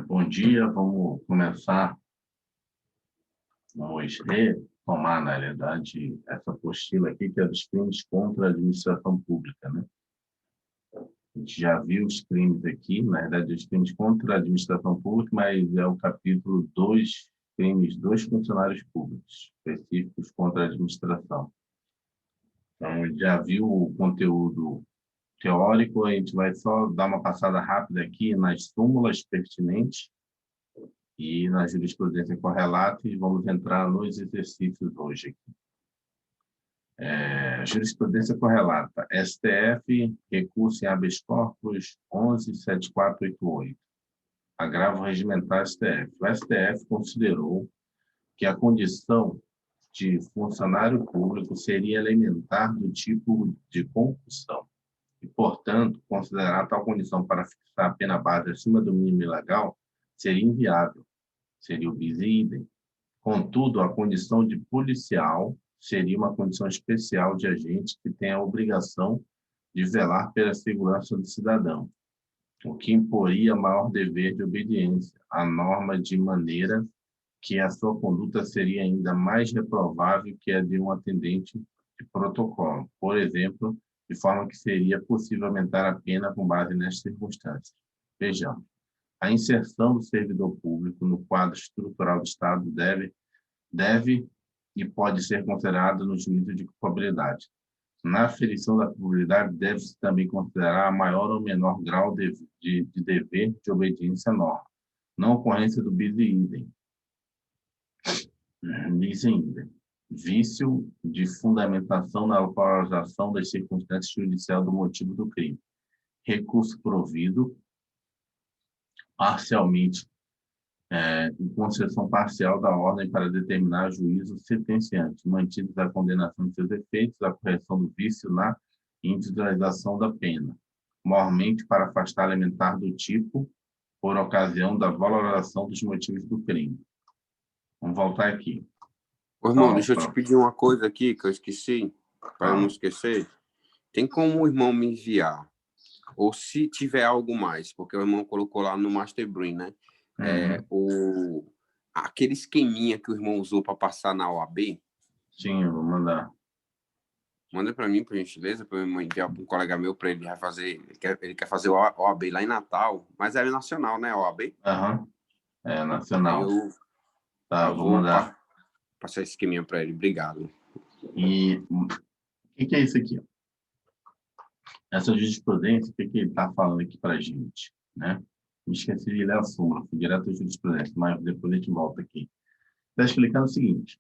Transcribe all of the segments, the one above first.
Bom dia, vamos começar, vamos retomar, na realidade, essa apostila aqui, que é dos crimes contra a administração pública, né? A gente já viu os crimes aqui, na verdade, os crimes contra a administração pública, mas é o capítulo 2, crimes dos funcionários públicos, específicos contra a administração. Então, já viu o conteúdo teórico, a gente vai só dar uma passada rápida aqui nas súmulas pertinentes e na jurisprudência correlata, e vamos entrar nos exercícios hoje aqui. Jurisprudência correlata, STF, recurso em habeas corpus 11.7488, agravo regimentar STF. O STF considerou que a condição de funcionário público seria elementar do tipo de concussão e, portanto, considerar tal condição para fixar a pena base acima do mínimo legal seria inviável, seria o bis idem. Contudo, a condição de policial seria uma condição especial de agente que tem a obrigação de velar pela segurança do cidadão, o que imporia maior dever de obediência à norma, de maneira que a sua conduta seria ainda mais reprovável que a de um atendente de protocolo, por exemplo, de forma que seria possível aumentar a pena com base nessas circunstâncias. Vejamos. A inserção do servidor público no quadro estrutural do Estado deve e pode ser considerado no juízo de culpabilidade. Na aferição da culpabilidade, deve-se também considerar a maior ou menor grau de dever de obediência à norma, não ocorrência do bis idem. Vício de fundamentação na localização das circunstâncias judiciais do motivo do crime. Recurso provido parcialmente em concessão parcial da ordem para determinar juízo sentenciante, mantidos a condenação de seus efeitos, a correção do vício na individualização da pena, mormente para afastar elementar do tipo por ocasião da valoração dos motivos do crime. Vamos voltar aqui. Ô, irmão, deixa eu te pedir uma coisa aqui que eu esqueci, para eu não esquecer. Tem como o irmão me enviar? Ou se tiver algo mais, porque o irmão colocou lá no Masterbrain, né? Aquele esqueminha que o irmão usou para passar na OAB. Sim, eu vou mandar. Manda para mim, por gentileza, para eu enviar para um colega meu, para ele fazer. Ele quer fazer o OAB lá em Natal, mas é nacional, né? OAB? É nacional. Eu vou vou mandar. Passar esse esqueminha para ele. Obrigado. E o que é isso aqui? Essa jurisprudência, o que ele está falando aqui para a gente, né? Me esqueci de ler a súmula, fui direto à jurisprudência, mas depois a gente volta aqui. Está explicando o seguinte,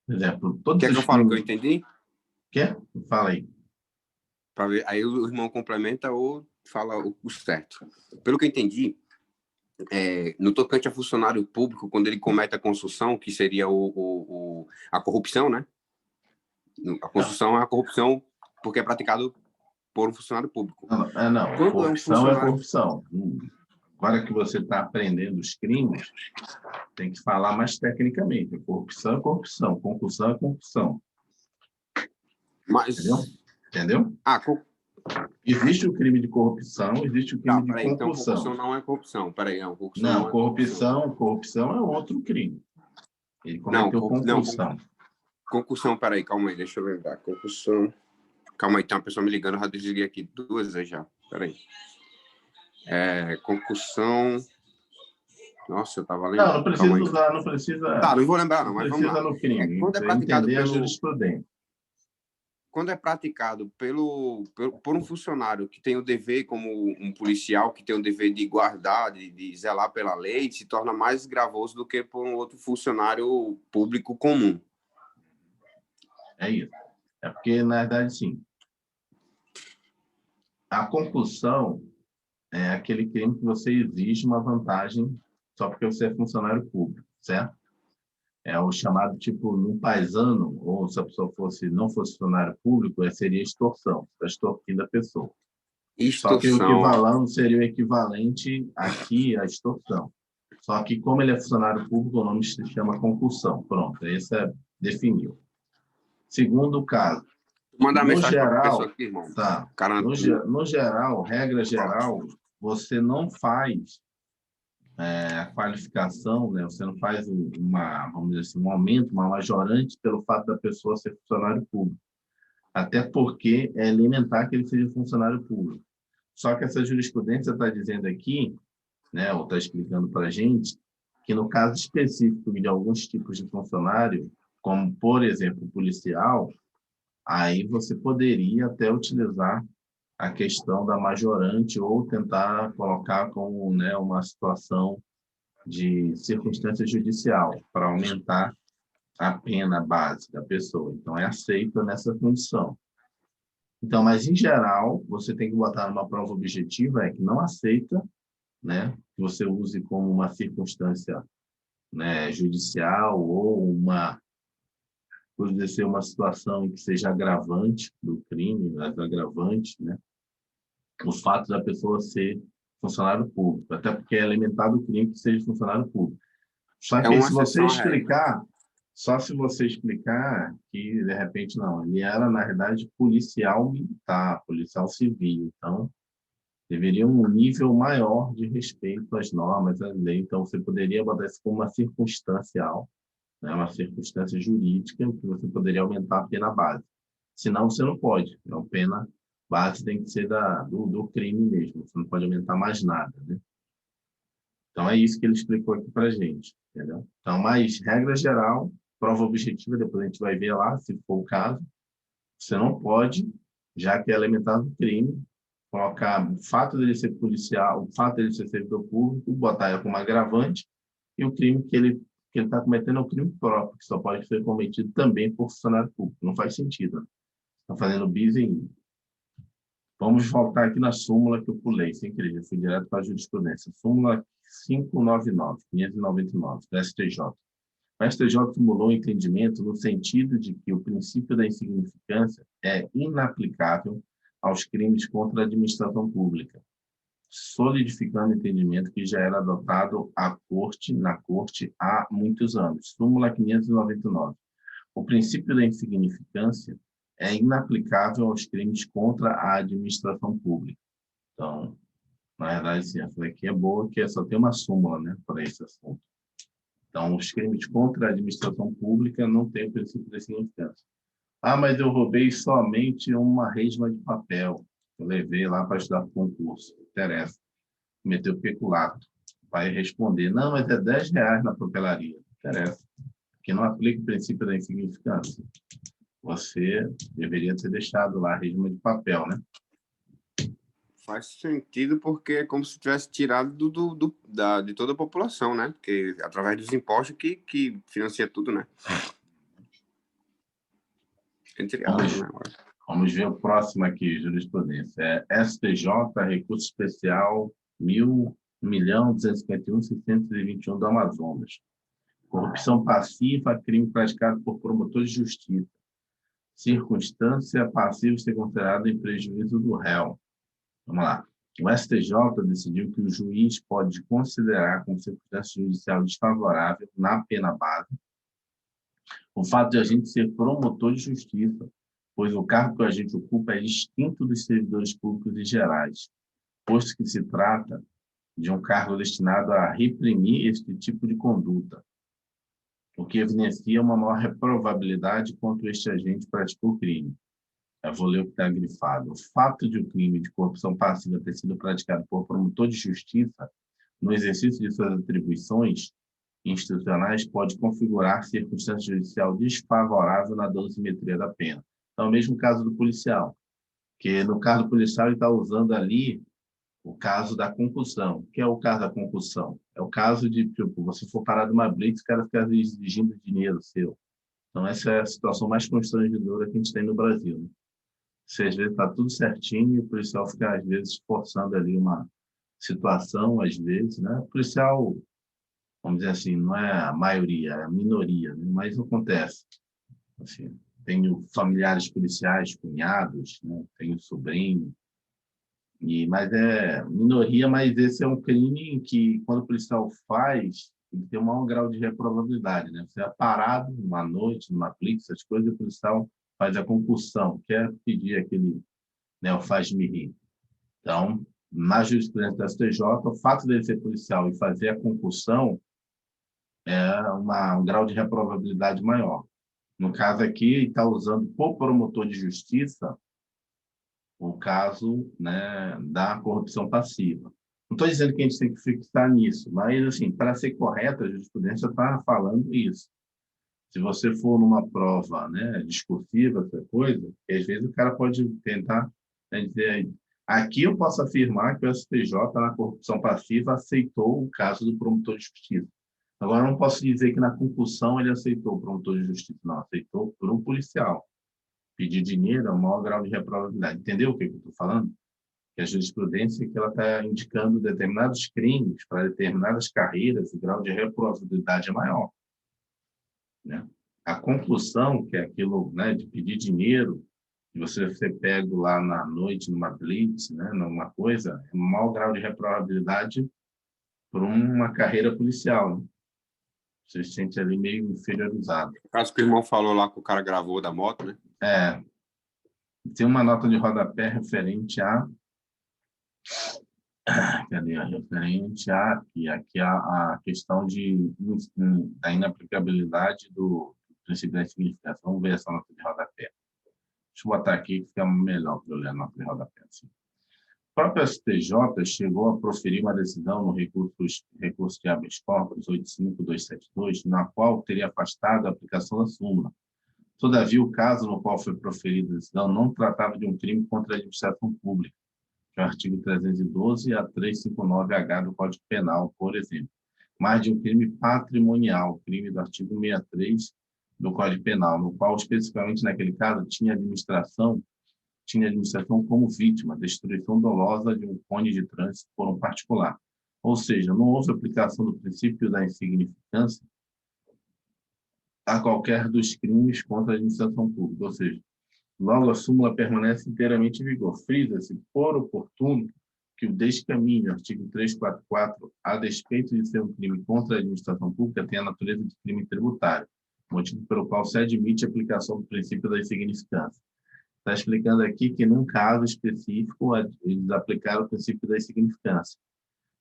por exemplo, todos Quer os que eu fale o que eu entendi? Quer? Fala aí. Para ver, aí o irmão complementa ou fala o certo. Pelo que eu entendi, no tocante a funcionário público, quando ele comete a construção, que seria a corrupção, né? A construção é a corrupção porque é praticado por um funcionário público. Não. Corrupção é corrupção. Agora que você está aprendendo os crimes, tem que falar mais tecnicamente. Corrupção é corrupção, concussão é concussão. Mas... Entendeu? Existe o crime de corrupção, existe o crime de concussão. Então corrupção não é corrupção. Corrupção é outro crime. Ele cometeu concussão. Concussão, peraí, calma aí, deixa eu lembrar. Concussão. Calma aí, tem uma pessoa me ligando, eu já desliguei aqui 2 vezes já. Peraí. Concussão. Nossa, eu tava lembrando. Não precisa usar, não precisa. Tá, não vou lembrar, não, mas vamos lá. No crime. Quando é praticado entender a jurisprudência. Quando é praticado por um funcionário que tem o dever, como um policial que tem o dever de guardar, de zelar pela lei, se torna mais gravoso do que por um outro funcionário público comum. É isso. É porque, na verdade, sim. A concussão é aquele crime que você exige uma vantagem só porque você é funcionário público, certo? É o chamado, tipo, num paisano, ou se a pessoa não fosse funcionário público, seria extorsão, está extorquindo a pessoa. Só que o equivalente seria o equivalente aqui à extorsão. Só que, como ele é funcionário público, o nome se chama concussão. Pronto, esse definiu. Segundo caso, Manda mensagem para a pessoa aqui, irmão. Tá. No geral, regra geral, você não faz a qualificação, né? Você não faz vamos dizer assim, um aumento, uma majorante pelo fato da pessoa ser funcionário público. Até porque é elementar que ele seja funcionário público. Só que essa jurisprudência está dizendo aqui, né, ou está explicando para a gente, que no caso específico de alguns tipos de funcionário, como, por exemplo, policial, aí você poderia até utilizar a questão da majorante ou tentar colocar como, né, uma situação de circunstância judicial para aumentar a pena base da pessoa. Então, é aceita nessa condição. Então, mas, em geral, você tem que botar numa prova objetiva que não aceita, né, que você use como uma circunstância, né, judicial ou pode ser uma situação que seja agravante do crime, mas agravante, né, o fato da pessoa ser funcionário público, até porque é elementar do crime que seja funcionário público. Só É que uma se você exceção à regra. explicar, só se você explicar que, de repente, não, ele era, na verdade, policial militar, policial civil, então deveria um nível maior de respeito às normas, às leis, então você poderia botar isso como uma circunstancial, né, uma circunstância jurídica, que você poderia aumentar a pena base. Senão, você não pode, a pena base tem que ser do crime mesmo, você não pode aumentar mais nada, né? Então, é isso que ele explicou aqui para a gente, entendeu? Então, mas, regra geral, prova objetiva, depois a gente vai ver lá, se for o caso, você não pode, já que é elementar do crime, colocar o fato dele ser policial, o fato dele ser servidor público, botar ele como agravante, e o crime que ele está cometendo é um crime próprio, que só pode ser cometido também por funcionário público. Não faz sentido. Está fazendo bis em... Vamos voltar aqui na súmula que eu pulei, sem querer, eu fui direto para a jurisprudência. Súmula 599 do STJ. O STJ formulou um entendimento no sentido de que o princípio da insignificância é inaplicável aos crimes contra a administração pública, solidificando o entendimento que já era adotado na Corte há muitos anos. Súmula 599. O princípio da insignificância é inaplicável aos crimes contra a administração pública. Então, na verdade, sim, essa daqui é boa, que só tem uma súmula, né, para esse assunto. Então, os crimes contra a administração pública não têm o princípio da insignificância. Ah, mas eu roubei somente uma resma de papel. Eu levei lá para estudar para concurso. Interessa. Meteu peculato. Vai responder, não, mas é R$ 10 na papelaria. Interessa. Porque não aplica o princípio da insignificância. Você deveria ter deixado lá a resma de papel, né? Faz sentido porque é como se tivesse tirado de toda a população, né? Porque através dos impostos que financia tudo, né? Entre aspas, né? Vamos ver o próximo aqui, jurisprudência. É STJ, recurso especial 1.251.621 do Amazonas. Corrupção passiva, crime praticado por promotor de justiça. Circunstância passiva ser considerada em prejuízo do réu. Vamos lá. O STJ decidiu que o juiz pode considerar como circunstância judicial desfavorável, na pena base, o fato de a gente ser promotor de justiça, pois o cargo que a gente ocupa é distinto dos servidores públicos em gerais, posto que se trata de um cargo destinado a reprimir este tipo de conduta, o que evidencia uma maior reprovabilidade contra este agente praticou o crime. Eu vou ler o que está grifado. O fato de o crime de corrupção passiva ter sido praticado por promotor de justiça no exercício de suas atribuições institucionais pode configurar circunstância judicial desfavorável na dosimetria da pena. Então, é o mesmo caso do policial, que no caso do policial ele está usando ali o caso da concussão. O que é o caso da concussão? É o caso de, tipo, você for parar de uma blitz, o cara fica exigindo dinheiro seu. Então, essa é a situação mais constrangedora que a gente tem no Brasil, né? Você, às vezes, está tudo certinho e o policial fica, às vezes, forçando ali uma situação, às vezes, né? O policial, vamos dizer assim, não é a maioria, é a minoria, né? Mas acontece. Assim, tenho familiares policiais, cunhados, né? Tenho sobrinho, mas é minoria, mas esse é um crime que, quando o policial faz, tem que ter um maior grau de reprovabilidade, né? Você é parado numa noite, numa blitz, essas coisas, e o policial faz a concussão, que é pedir aquele, né, o faz-me rir. Então, na jurisprudência do STJ, o fato dele ser policial e fazer a concussão é um grau de reprovabilidade maior. No caso aqui, está usando por promotor de justiça o caso, né, da corrupção passiva. Não estou dizendo que a gente tem que fixar nisso, mas, assim, para ser correta, a jurisprudência está falando isso. Se você for numa prova, né, discursiva, essa coisa, às vezes o cara pode tentar, né, dizer, aqui eu posso afirmar que o STJ, na corrupção passiva, aceitou o caso do promotor de justiça. Agora, eu não posso dizer que na concussão ele aceitou o promotor de justiça, não, aceitou por um policial. Pedir dinheiro é o maior grau de reprovabilidade. Entendeu o que eu estou falando? Que a jurisprudência que ela está indicando determinados crimes para determinadas carreiras, o grau de reprovabilidade é maior, né? A conclusão, que é aquilo, né, de pedir dinheiro, que você ser pego lá na noite, numa blitz, né, numa coisa, é um maior grau de reprovabilidade por uma carreira policial, né? Você se sente ali meio inferiorizado. O caso que o irmão falou lá que o cara gravou da moto, né? É, tem uma nota de rodapé referente a... Cadê? Referente a aqui a questão da inaplicabilidade do princípio da insignificância. Vamos ver essa nota de rodapé. Deixa eu botar aqui que fica melhor para eu ler a nota de rodapé. Assim. O próprio STJ chegou a proferir uma decisão no recurso de habeas corpus 85272, na qual teria afastado a aplicação da súmula. Todavia, o caso no qual foi proferida a decisão não tratava de um crime contra a administração pública, que é o artigo 312 a 359H do Código Penal, por exemplo, mas de um crime patrimonial, crime do artigo 63 do Código Penal, no qual, especificamente naquele caso, tinha administração como vítima, destruição dolosa de um cone de trânsito por um particular. Ou seja, não houve aplicação do princípio da insignificância a qualquer dos crimes contra a administração pública. Ou seja, logo a súmula permanece inteiramente em vigor. Frisa-se, por oportuno, que o descaminho, artigo 344, a despeito de ser um crime contra a administração pública, tem a natureza de crime tributário, motivo pelo qual se admite a aplicação do princípio da insignificância. Está explicando aqui que, num caso específico, eles aplicaram o princípio da insignificância.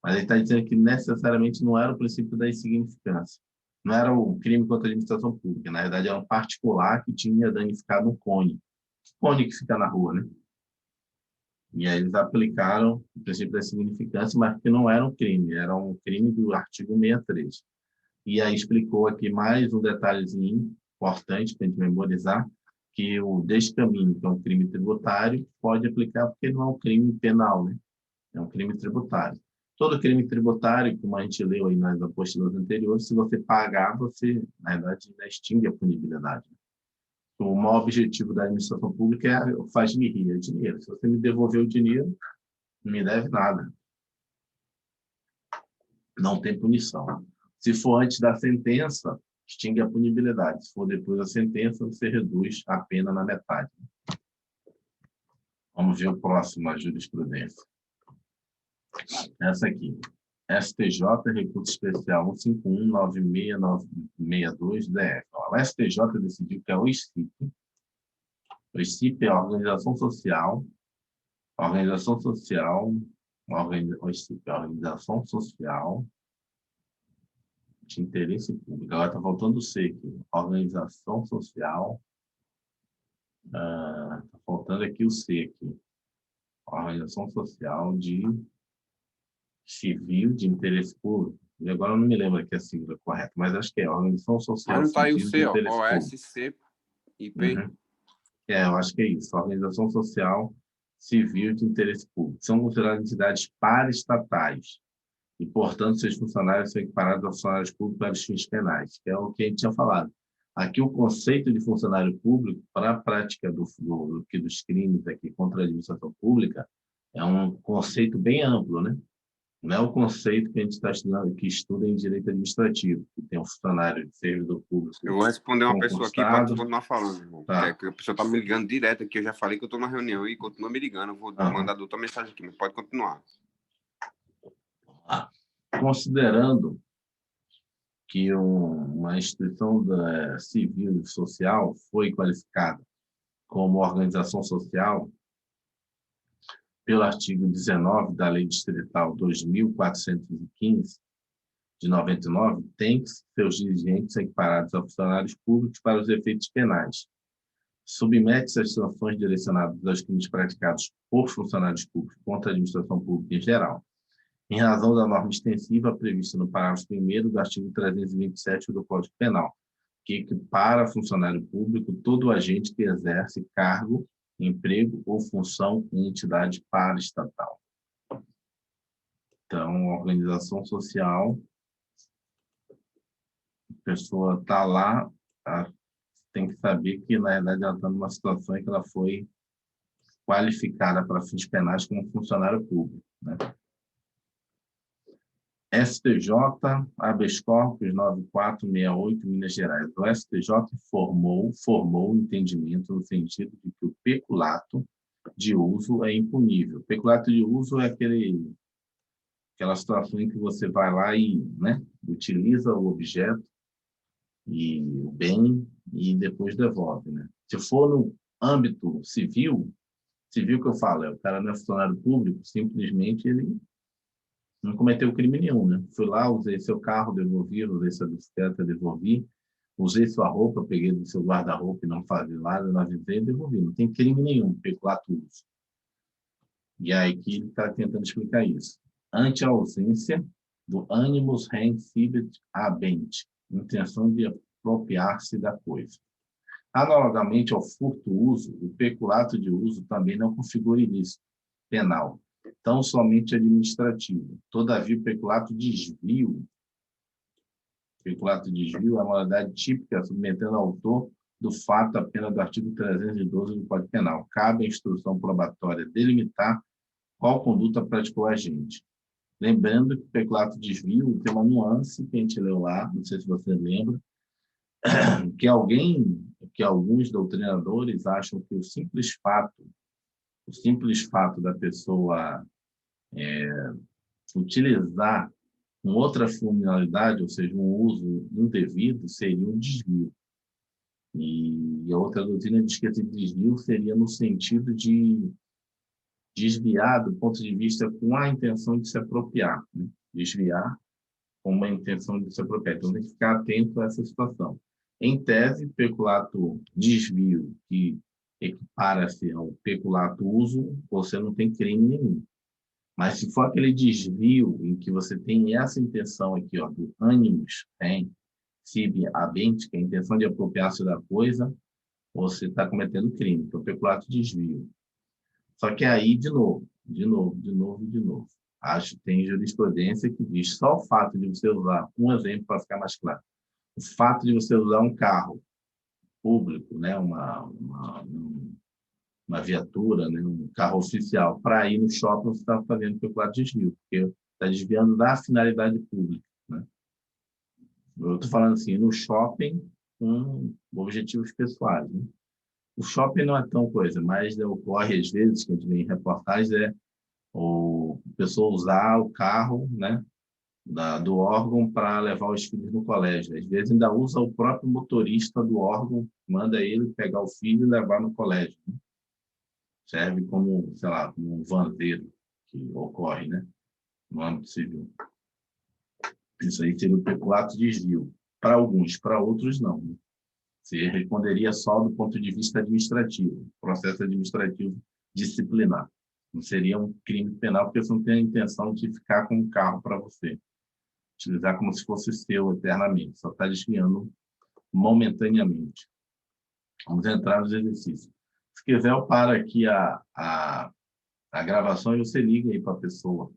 Mas ele está dizendo que necessariamente não era o princípio da insignificância. Não era o crime contra a administração pública. Na verdade, era um particular que tinha danificado um cone. Cone que fica na rua, né? E aí eles aplicaram o princípio da insignificância, mas que não era um crime do artigo 63. E aí explicou aqui mais um detalhezinho importante para a gente memorizar, que o descaminho, que é um crime tributário, pode aplicar porque não é um crime penal, né? É um crime tributário. Todo crime tributário, como a gente leu aí nas apostilas anteriores, se você pagar, você, na verdade, extingue a punibilidade. O maior objetivo da administração pública é faz-me rir, é dinheiro. Se você me devolver o dinheiro, não me deve nada. Não tem punição. Se for antes da sentença, extingue a punibilidade. Se for depois da sentença, você reduz a pena na metade. Vamos ver o próximo, a jurisprudência. Essa aqui. STJ, recurso especial 151-96962-DF. O STJ decidiu que é o ICIP. O ICIP é a organização social de interesse público. Agora está faltando o C aqui. Organização social. Está faltando aqui o C aqui. Organização social de civil de interesse público. E agora eu não me lembro aqui a sigla correta, mas acho que é Organização Social Mas não está aí o Civil C, de Interesse Público. OSCIP. Uhum. Eu acho que é isso. Organização Social Civil de Interesse Público. São consideradas entidades paraestatais e, portanto, seus funcionários são equiparados aos funcionários públicos para os fins penais, que é o que a gente tinha falado. Aqui o conceito de funcionário público para a prática dos crimes aqui contra a administração pública é um conceito bem amplo, né? Não é o conceito que a gente está estudando, que estuda em direito administrativo, que tem um funcionário de servidor público. Eu vou responder uma pessoa aqui para continuar falando, irmão. Tá. Que a pessoa está me ligando direto aqui. Eu já falei que eu estou na reunião e continua me ligando. Eu vou mandar outra mensagem aqui, mas pode continuar. Considerando que uma instituição civil e social foi qualificada como organização social, pelo artigo 19 da Lei Distrital 2.415, de 99, tem seus dirigentes equiparados a funcionários públicos para os efeitos penais. Submete-se às sanções direcionadas aos crimes praticados por funcionários públicos contra a administração pública em geral, em razão da norma extensiva prevista no parágrafo 1º do artigo 327 do Código Penal, que equipara funcionário público todo agente que exerce cargo, emprego ou função em entidade paraestatal. Então, a organização social, a pessoa está lá, tem que saber que, na verdade, ela está numa situação em que ela foi qualificada para fins penais como funcionário público, né? STJ, habeas corpus 9468, Minas Gerais. O STJ formou o entendimento no sentido de que o peculato de uso é impunível. Peculato de uso é aquela situação em que você vai lá e, né, utiliza o objeto e o bem e depois devolve, né? Se for no âmbito civil que eu falo, o cara não é funcionário público, simplesmente ele não cometeu crime nenhum, né? Fui lá, usei seu carro, devolvi, usei sua bicicleta, devolvi, usei sua roupa, peguei do seu guarda-roupa e não fazia nada, não avisei, devolvi. Não tem crime nenhum, peculato uso. E aí que ele está tentando explicar isso. Ante a ausência do animus reincidit habent, intenção de apropriar-se da coisa. Analogamente ao furto-uso, o peculato de uso também não configura ilícito penal, tão somente administrativo. Todavia, o peculato desvio é a modalidade típica submetendo ao autor do fato a pena do artigo 312 do Código Penal. Cabe à instrução probatória delimitar qual conduta praticou o agente. Lembrando que o peculato desvio tem uma nuance que a gente leu lá, não sei se você lembra, que alguns doutrinadores acham que o simples fato da pessoa utilizar com outra finalidade, ou seja, um uso indevido, seria um desvio. E a outra doutrina diz que esse desvio seria no sentido de desviar do ponto de vista com a intenção de se apropriar, né? Desviar com uma intenção de se apropriar. Então, tem que ficar atento a essa situação. Em tese, peculato desvio, que equipara-se ao peculato uso, você não tem crime nenhum. Mas se for aquele desvio em que você tem essa intenção aqui, ó, do animus, sibi habent, que é a intenção de apropriar-se da coisa, você está cometendo crime, que é o peculato desvio. Só que aí, de novo. Acho que tem jurisprudência que diz só o fato de você usar, um exemplo para ficar mais claro, o fato de você usar um carro público, né, uma viatura, né, um carro oficial, para ir no shopping, você está fazendo peculato de desvio, porque está desviando da finalidade pública, né? Eu estou falando assim, no shopping com objetivos pessoais, né? O shopping não é tão coisa, mas ocorre às vezes, que a gente vê em reportagens, a pessoa usar o carro, né, do órgão para levar os filhos no colégio. Às vezes ainda usa o próprio motorista do órgão, manda ele pegar o filho e levar no colégio, né? Serve como, sei lá, como um vanzeiro que ocorre, né, no âmbito civil. Isso aí seria o peculato de desvio. Para alguns, para outros não, né? Você responderia só do ponto de vista administrativo, processo administrativo disciplinar. Não seria um crime penal, porque você não tem a intenção de ficar com o carro para você. Utilizar como se fosse seu eternamente, só está desviando momentaneamente. Vamos entrar nos exercícios. Se quiser, eu paro aqui a gravação e você liga aí para a pessoa.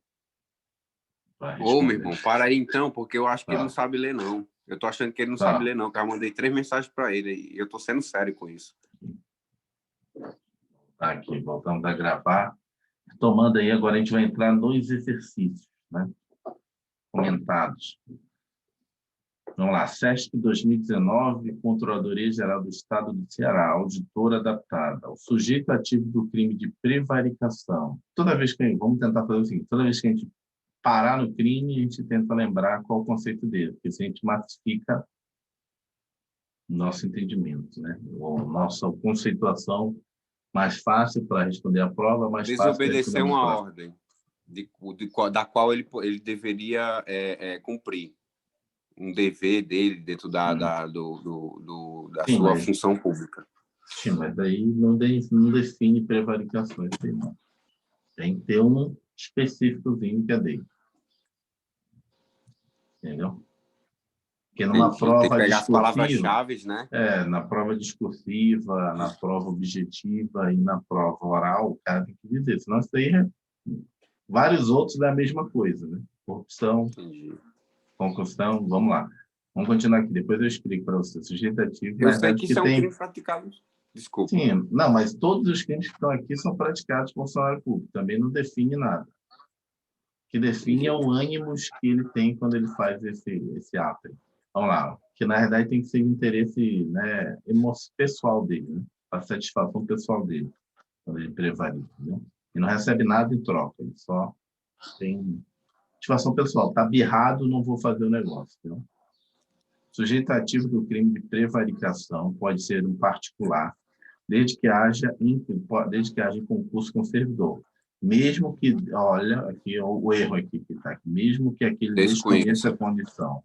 Ô, meu irmão, para aí então, porque eu acho que ele não Tá. sabe ler, não. Eu tô achando que ele não Tá. sabe ler, não, porque eu mandei 3 mensagens para ele e eu tô sendo sério com isso. Tá aqui, voltamos a gravar. Tomando aí, agora a gente vai entrar nos exercícios, né, comentados. Vamos lá, SESC 2019, Controladoria Geral do Estado do Ceará, auditora adaptada. O sujeito ativo do crime de prevaricação. Toda vez que vamos tentar fazer o seguinte, toda vez que a gente parar no crime, a gente tenta lembrar qual o conceito dele, porque se a gente massifica o nosso entendimento, né, ou nossa conceituação mais fácil para responder a prova, mais fácil para responder Desobedecer uma uma prova. ordem da qual ele deveria cumprir. Um dever dele dentro da Sim, sua função pública. Sim, mas daí não define prevaricações. Não. Tem que ter um específicozinho que é dele. Entendeu? Porque numa Entendi. Tem que prova pegar as discursiva, palavras-chave, né? na prova discursiva, na prova objetiva e na prova oral, o cara tem que dizer. Senão isso aí é vários outros da mesma coisa, né? Corrupção, Entendi. concussão, vamos lá. Vamos continuar aqui, depois eu explico para você. Sujeitativo, na Eu sei verdade, que que isso é um tem... crime praticado. Desculpa. Sim, não, mas todos os crimes que estão aqui são praticados por funcionário público. Também não define nada. O que define é o ânimo que ele tem quando ele faz esse ato. Vamos lá. Que, na verdade, tem que ser o interesse, né, pessoal dele, né? A satisfação pessoal dele, quando ele prevarica. Né? Ele não recebe nada em troca. Ele só tem satisfação pessoal. Está birrado, não vou fazer o negócio. Entendeu? Sujeito ativo do crime de prevaricação pode ser um particular, desde que haja em concurso com o servidor. Mesmo que, olha, aqui o erro aqui que está aqui, mesmo que aquele desconheça a Desconheça. condição.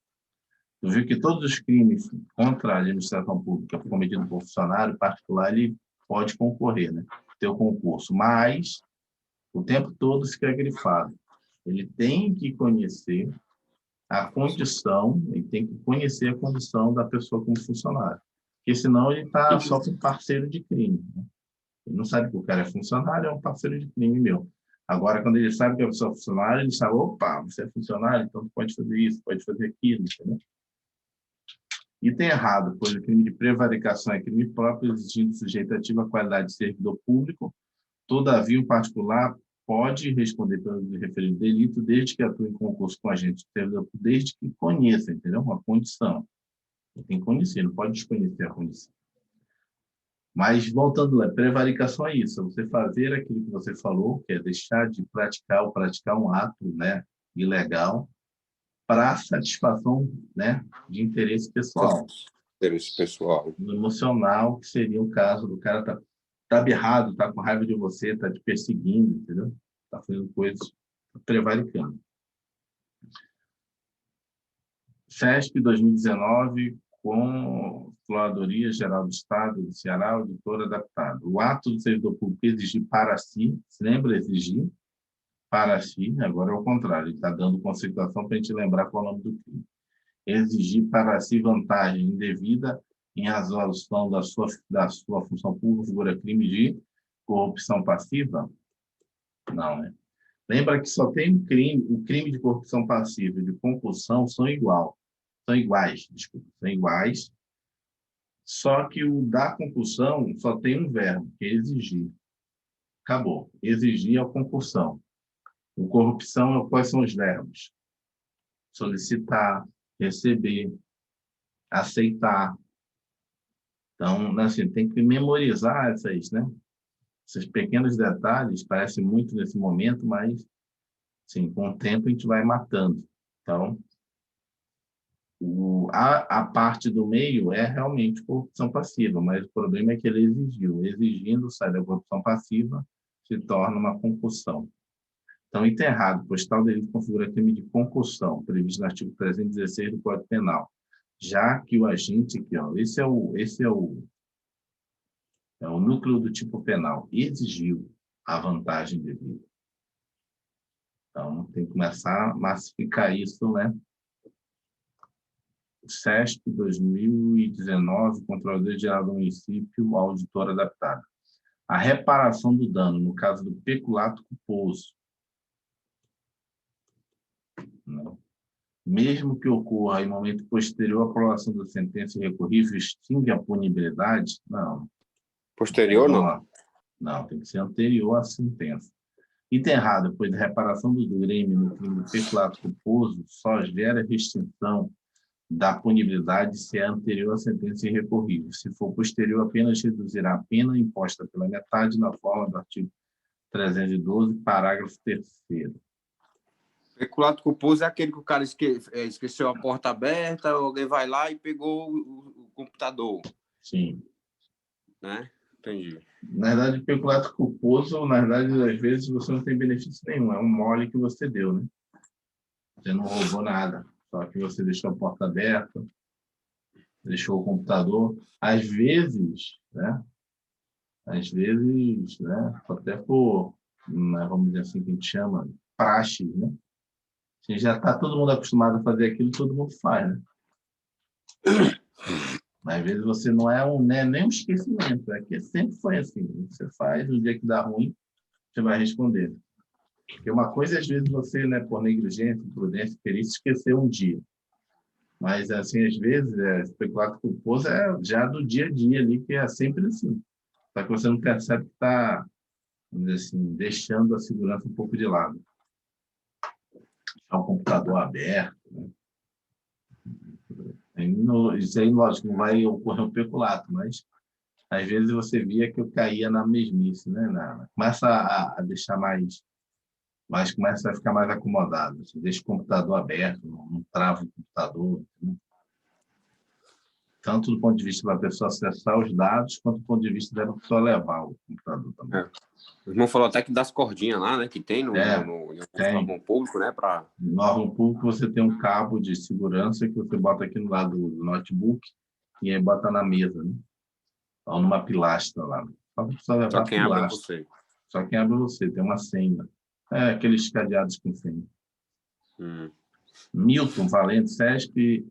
Tu viu que todos os crimes contra a administração pública cometidos por funcionário particular, ele pode concorrer, né? Ter o concurso, mas o tempo todo fica grifado. Ele tem que conhecer a condição, ele tem que conhecer a condição da pessoa como funcionário. Porque senão ele está só com parceiro de crime. Né? Ele não sabe que o cara é funcionário, é um parceiro de crime meu. Agora, quando ele sabe que a pessoa é funcionário, ele sabe, opa, você é funcionário, então tu pode fazer isso, pode fazer aquilo, entendeu? E tem errado, pois o crime de prevaricação é crime próprio, exigindo sujeitativo à qualidade de servidor público. Todavia, o particular pode responder pelo referido delito desde que atue em concurso com agente de servidor público, desde que conheça, entendeu? Uma condição. Ele tem que conhecer, não pode desconhecer a condição. Mas, voltando lá, prevaricação é isso, é você fazer aquilo que você falou, que é deixar de praticar ou praticar um ato, né, ilegal, para satisfação, né, de interesse pessoal. Interesse pessoal. No emocional, que seria o caso do cara tá berrado, tá com raiva de você, tá te perseguindo, entendeu? Tá fazendo coisas, prevaricando. FESP 2019, Controladoria Geral do Estado do Ceará, auditor adaptado. O ato do servidor público exigir para si, se lembra? Exigir para si, agora é o contrário, ele está dando conceituação para a gente lembrar qual é o nome do crime. Exigir para si vantagem indevida em razão da sua função pública, figura crime de corrupção passiva? Não, né? Lembra que só tem o crime de corrupção passiva e de concussão são iguais, são iguais, só que o da concussão só tem um verbo, que é exigir. Acabou. Exigir é a concussão. O corrupção, quais são os verbos? Solicitar, receber, aceitar. Então, assim, tem que memorizar esses pequenos detalhes, parece muito nesse momento, mas assim, com o tempo a gente vai matando. Então, a parte do meio é realmente corrupção passiva, mas o problema é que ele exigiu. Exigindo, sai da corrupção passiva, se torna uma concussão. Então, item errado, pois tal delito configura crime de concussão, previsto no artigo 316 do Código Penal, já que o agente aqui, ó, esse é o núcleo do tipo penal, exigiu a vantagem devida. Então, tem que começar a massificar isso, né? SESP 2019, Controladoria Geral do Município, auditor adaptado. A reparação do dano, no caso do peculato culposo, não. Mesmo que ocorra em momento posterior à aprovação da sentença recorrível, extingue a punibilidade? Não. Posterior, não. Não, tem que ser anterior à sentença. Item errado, pois a reparação do crime no crime do peculato culposo só gera restrição da punibilidade se é anterior à sentença irrecorrível. Se for posterior, apenas reduzirá a pena imposta pela metade na forma do artigo 312, parágrafo 3º. Peculato culposo é aquele que o cara esqueceu a porta aberta, alguém vai lá e pegou o computador. Sim. Né? Entendi. Na verdade, o peculato culposo, na verdade, às vezes você não tem benefício nenhum, é um mole que você deu, né? Você não roubou nada, só que você deixou a porta aberta, deixou o computador. Às vezes, né? Às vezes, né? Até por, né, vamos dizer assim, que a gente chama praxe, né? Se já está todo mundo acostumado a fazer aquilo, todo mundo faz, né? Às vezes você não é um, né, nem um esquecimento, é que sempre foi assim. Você faz, no dia que dá ruim, você vai responder. Porque uma coisa, às vezes, você, né, por negligência, imprudência, perícia, esqueceu um dia. Mas, assim, às vezes, especulado culposo é já do dia a dia ali, que é sempre assim. Só que você não percebe que está, vamos dizer assim, deixando a segurança um pouco de lado. Deixar o computador aberto, né? Isso aí, lógico, não vai ocorrer um peculato, mas às vezes você via que eu caía na mesmice, né? Começa a deixar mais, começa a ficar mais acomodado. Você deixa o computador aberto, não trava o computador, né? Tanto do ponto de vista da pessoa acessar os dados, quanto do ponto de vista da pessoa levar o computador também. É. O irmão falou até que das cordinhas lá, né? Que tem no Tem. órgão público, né? No órgão público, você tem um cabo de segurança que você bota aqui no lado do notebook e aí bota na mesa, né? Ou numa pilastra lá. Só precisa Só levar a quem abre é pilastra. você. Só quem abre você, tem uma senha. É aqueles cadeados com senha. Milton Valente, SESP,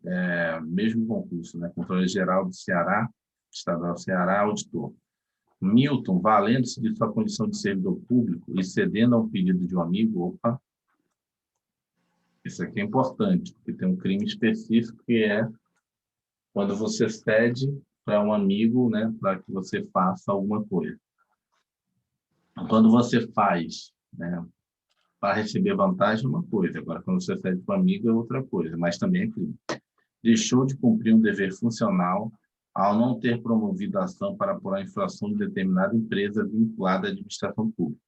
mesmo concurso, né? Controle-Geral do Ceará, Estadual do Ceará, auditor. Milton, valendo-se de sua condição de servidor público e cedendo ao pedido de um amigo, opa, isso aqui é importante, porque tem um crime específico que é quando você cede para um amigo, né, para que você faça alguma coisa. Quando você faz, né, para receber vantagem é uma coisa, agora quando você cede para um amigo é outra coisa, mas também é crime. Deixou de cumprir um dever funcional ao não ter promovido a ação para apurar a infração de determinada empresa vinculada à administração pública.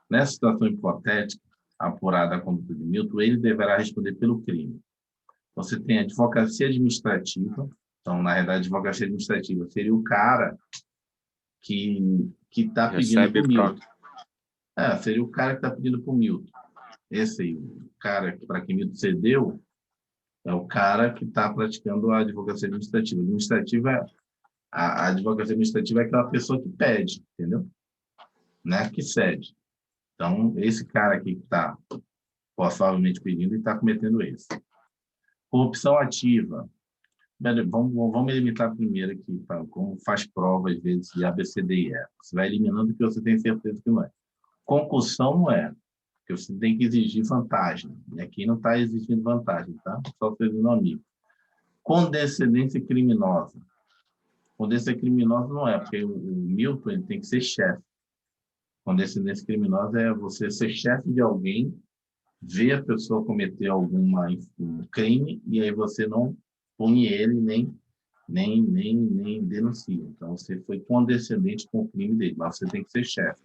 Nessa situação hipotética, apurada a conduta de Milton, ele deverá responder pelo crime. Você tem a advocacia administrativa, então, na realidade, a advocacia administrativa seria o cara que está pedindo para Recebe o pra... Milton. Seria o cara que está pedindo para o Milton. Esse aí, o cara para quem Milton cedeu, é o cara que está praticando a advocacia administrativa. A advocacia administrativa é aquela pessoa que pede, entendeu? Não é que cede. Então, esse cara aqui que está possivelmente pedindo e está cometendo esse. Corrupção ativa. Vamos eliminar primeiro aqui, como faz prova, às vezes, de A, B, C, D e E. Você vai eliminando o que você tem certeza que não é. Concussão não é, porque você tem que exigir vantagem. E aqui não está exigindo vantagem, tá? Só fazendo um amigo. Condescendência criminosa. Condescendência criminosa não é, porque o Milton ele tem que ser chefe. Condescendência criminosa é você ser chefe de alguém, ver a pessoa cometer um crime e aí você não pune ele nem denuncia. Então, você foi condescendente com o crime dele, mas você tem que ser chefe.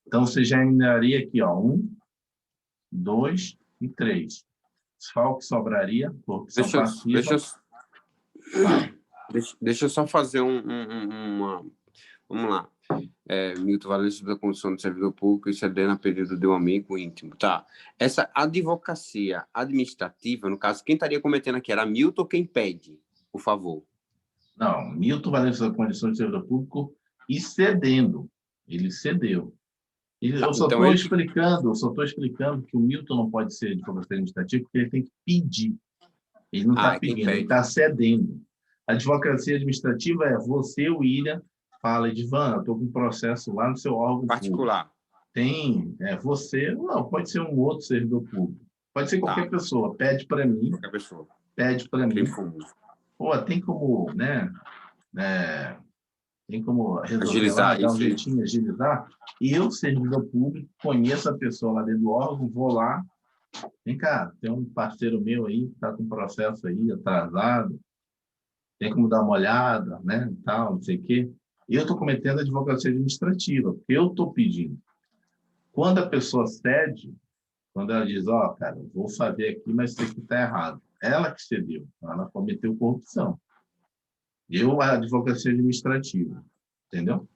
Então, você já eliminaria aqui, ó, 1, 2 e 3. Só o que sobraria, corrupção passiva. Deixa eu só fazer uma... Vamos lá. Milton Valência da condição de servidor público e cedendo a pedido de um amigo íntimo. Tá. Essa advocacia administrativa, no caso, quem estaria cometendo aqui? Era Milton ou quem pede, por favor? Não, Milton Valência da condição de servidor público e cedendo. Ele cedeu. Eu só estou explicando que o Milton não pode ser advogado administrativo porque ele tem que pedir. Ele não está pedindo, ele está cedendo. A advocacia administrativa é você, William, fala, Edvan, eu estou com um processo lá no seu órgão particular. Tem você, não, pode ser um outro servidor público. Pode ser qualquer pessoa. Pede para mim. Qualquer pessoa. Pede para mim. Pô, tem como, né? Tem como resolver agilizar lá, dar um jeitinho, agilizar. E eu, servidor público, conheço a pessoa lá dentro do órgão, vou lá. Vem cá, tem um parceiro meu aí que está com um processo aí atrasado. Tem como dar uma olhada, né? E tal, não sei o quê. E eu estou cometendo advocacia administrativa, porque eu estou pedindo. Quando a pessoa cede, quando ela diz, cara, vou fazer aqui, mas isso aqui está errado. Ela que cedeu, ela cometeu corrupção. A advocacia administrativa, entendeu?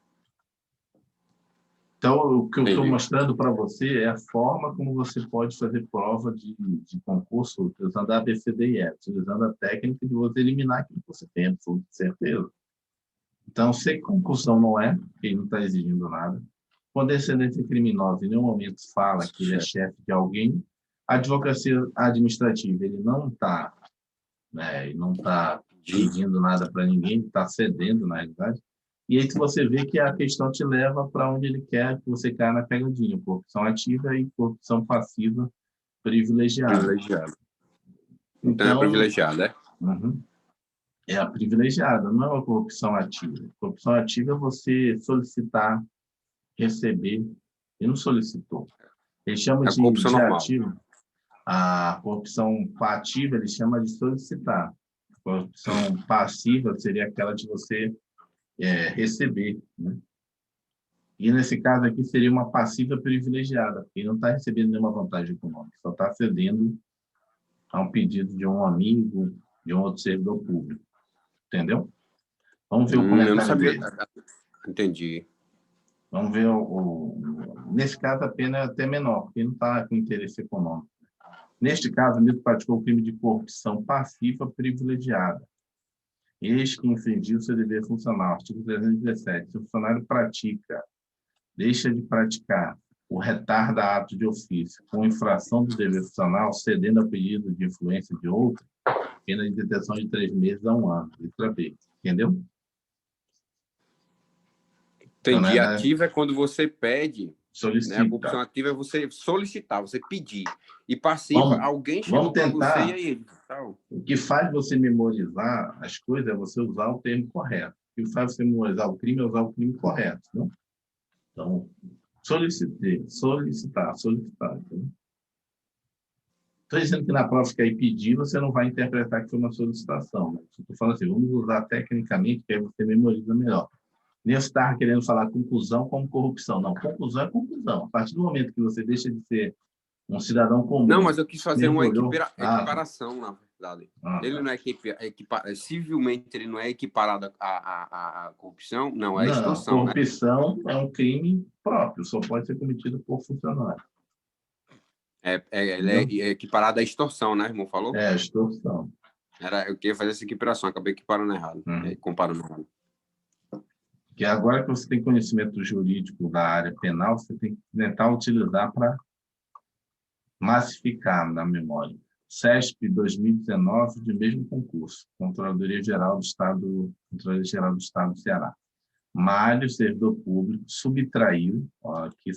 Então, o que eu estou Entendi. mostrando para você é a forma como você pode fazer prova de concurso utilizando a ABCD e E, utilizando a técnica de você eliminar aquilo que você tem, absoluta certeza. Então, sei que concussão não é, porque ele não está exigindo nada. Quando a descendência criminosa em nenhum momento fala que ele é Certo. chefe de alguém, a advocacia administrativa, ele não está, né, ele não está pedindo nada para ninguém, ele está cedendo, na realidade. E aí você vê que a questão te leva para onde ele quer que você caia na pegadinha, corrupção ativa e corrupção passiva privilegiada. Privilegiado. Então é Então, privilegiado, é? uhum, é a privilegiada, não é uma corrupção ativa. Corrupção ativa é você solicitar, receber, e não solicitou. Eles chamam É a corrupção de normal. ativo. A corrupção ativa, eles chamam de solicitar. A corrupção passiva seria aquela de você receber, né? E nesse caso aqui seria uma passiva privilegiada, porque não está recebendo nenhuma vantagem econômica, só está cedendo a um pedido de um amigo, de um outro servidor público. Entendeu? Vamos ver o Eu não comentário sabia. dele. Entendi. Vamos ver nesse caso a pena é até menor, porque não está com interesse econômico. Neste caso, o Milton praticou o crime de corrupção passiva privilegiada. Eis que infringiu seu dever funcional. Artigo 317. Se o funcionário deixa de praticar ou retarda ato de ofício com infração do dever funcional, cedendo a pedido de influência de outro, pena de detenção de 3 meses a 1 ano. Letra B. Entendeu? Então, Entendi. né, Ativa é quando você pede, né? A corrupção solicita. ativa é você solicitar, você pedir. E passiva, Vamos, alguém vamos chegou para você e tentar. aí, tal. O que faz você memorizar as coisas é você usar o termo correto. O que faz você memorizar o crime é usar o crime correto. Né? Então, solicitar. Estou dizendo que na prova que aí pedir, você não vai interpretar que foi uma solicitação. Né? Estou falando assim, vamos usar tecnicamente, que aí você memoriza melhor. Nem você estava querendo falar conclusão como corrupção. Não, conclusão é conclusão. A partir do momento que você deixa de ser um cidadão Não, comum, mas eu quis fazer uma mergulhou... equiparação, na verdade. Ele Tá. não é civilmente ele não é equiparado à corrupção, não, é Não, extorsão, né? corrupção é um crime próprio, só pode ser cometido por funcionário. Ele Entendeu? é equiparado à extorsão, né, irmão? Falou? É, extorsão. Eu queria fazer essa equiparação, acabei equiparando errado, comparando errado. Que agora que você tem conhecimento jurídico da área penal, você tem que tentar utilizar para massificar na memória. CESP 2019, de mesmo concurso, Controladoria Geral do Estado do Ceará. Mário, servidor público, subtraiu, ó, aqui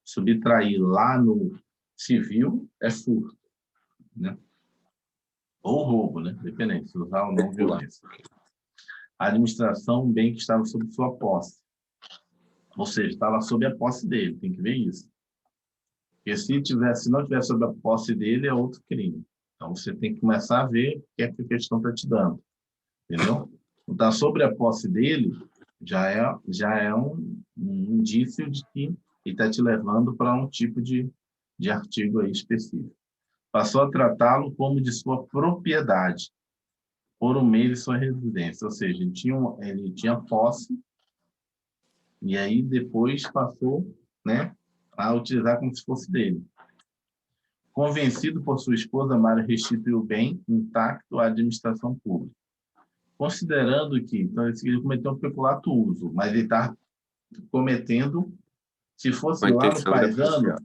subtrair lá no civil é furto, né? Ou roubo, né? Dependendo, se usar ou não violência. A administração, um bem que estava sob sua posse. Ou seja, estava sob a posse dele, tem que ver isso. Porque se não tivesse sob a posse dele, é outro crime. Então, você tem que começar a ver o que é que a questão está te dando. Entendeu? Está sobre a posse dele, já é um indício de que ele está te levando para um tipo de artigo aí específico. Passou a tratá-lo como de sua propriedade, por um meio de sua residência. Ou seja, ele tinha posse, e aí depois passou, né, a utilizar como se fosse dele. Convencido por sua esposa, Mário restituiu o bem intacto à administração pública. Considerando que, então, ele cometeu um peculato uso, mas ele está cometendo, se fosse Com a lá no intenção de paisano, apreciar.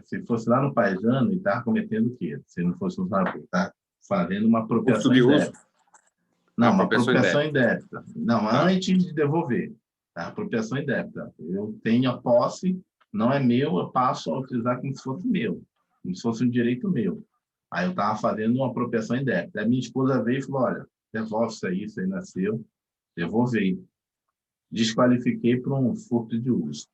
Se fosse lá no paisano, ele está cometendo o quê? Se não fosse funcionário público, está fazendo uma Custo apropriação de uso, indébita. Não, uma apropriação apropriação indébita. indébita. Não, Tá. antes de devolver. Tá? Apropriação indébita. Eu tenho a posse, não é meu, eu passo a utilizar como se fosse meu, como se fosse um direito meu. Aí eu estava fazendo uma apropriação indébita. Aí minha esposa veio e falou, olha, devolve isso aí nasceu, devolvi. Desqualifiquei por um furto de uso.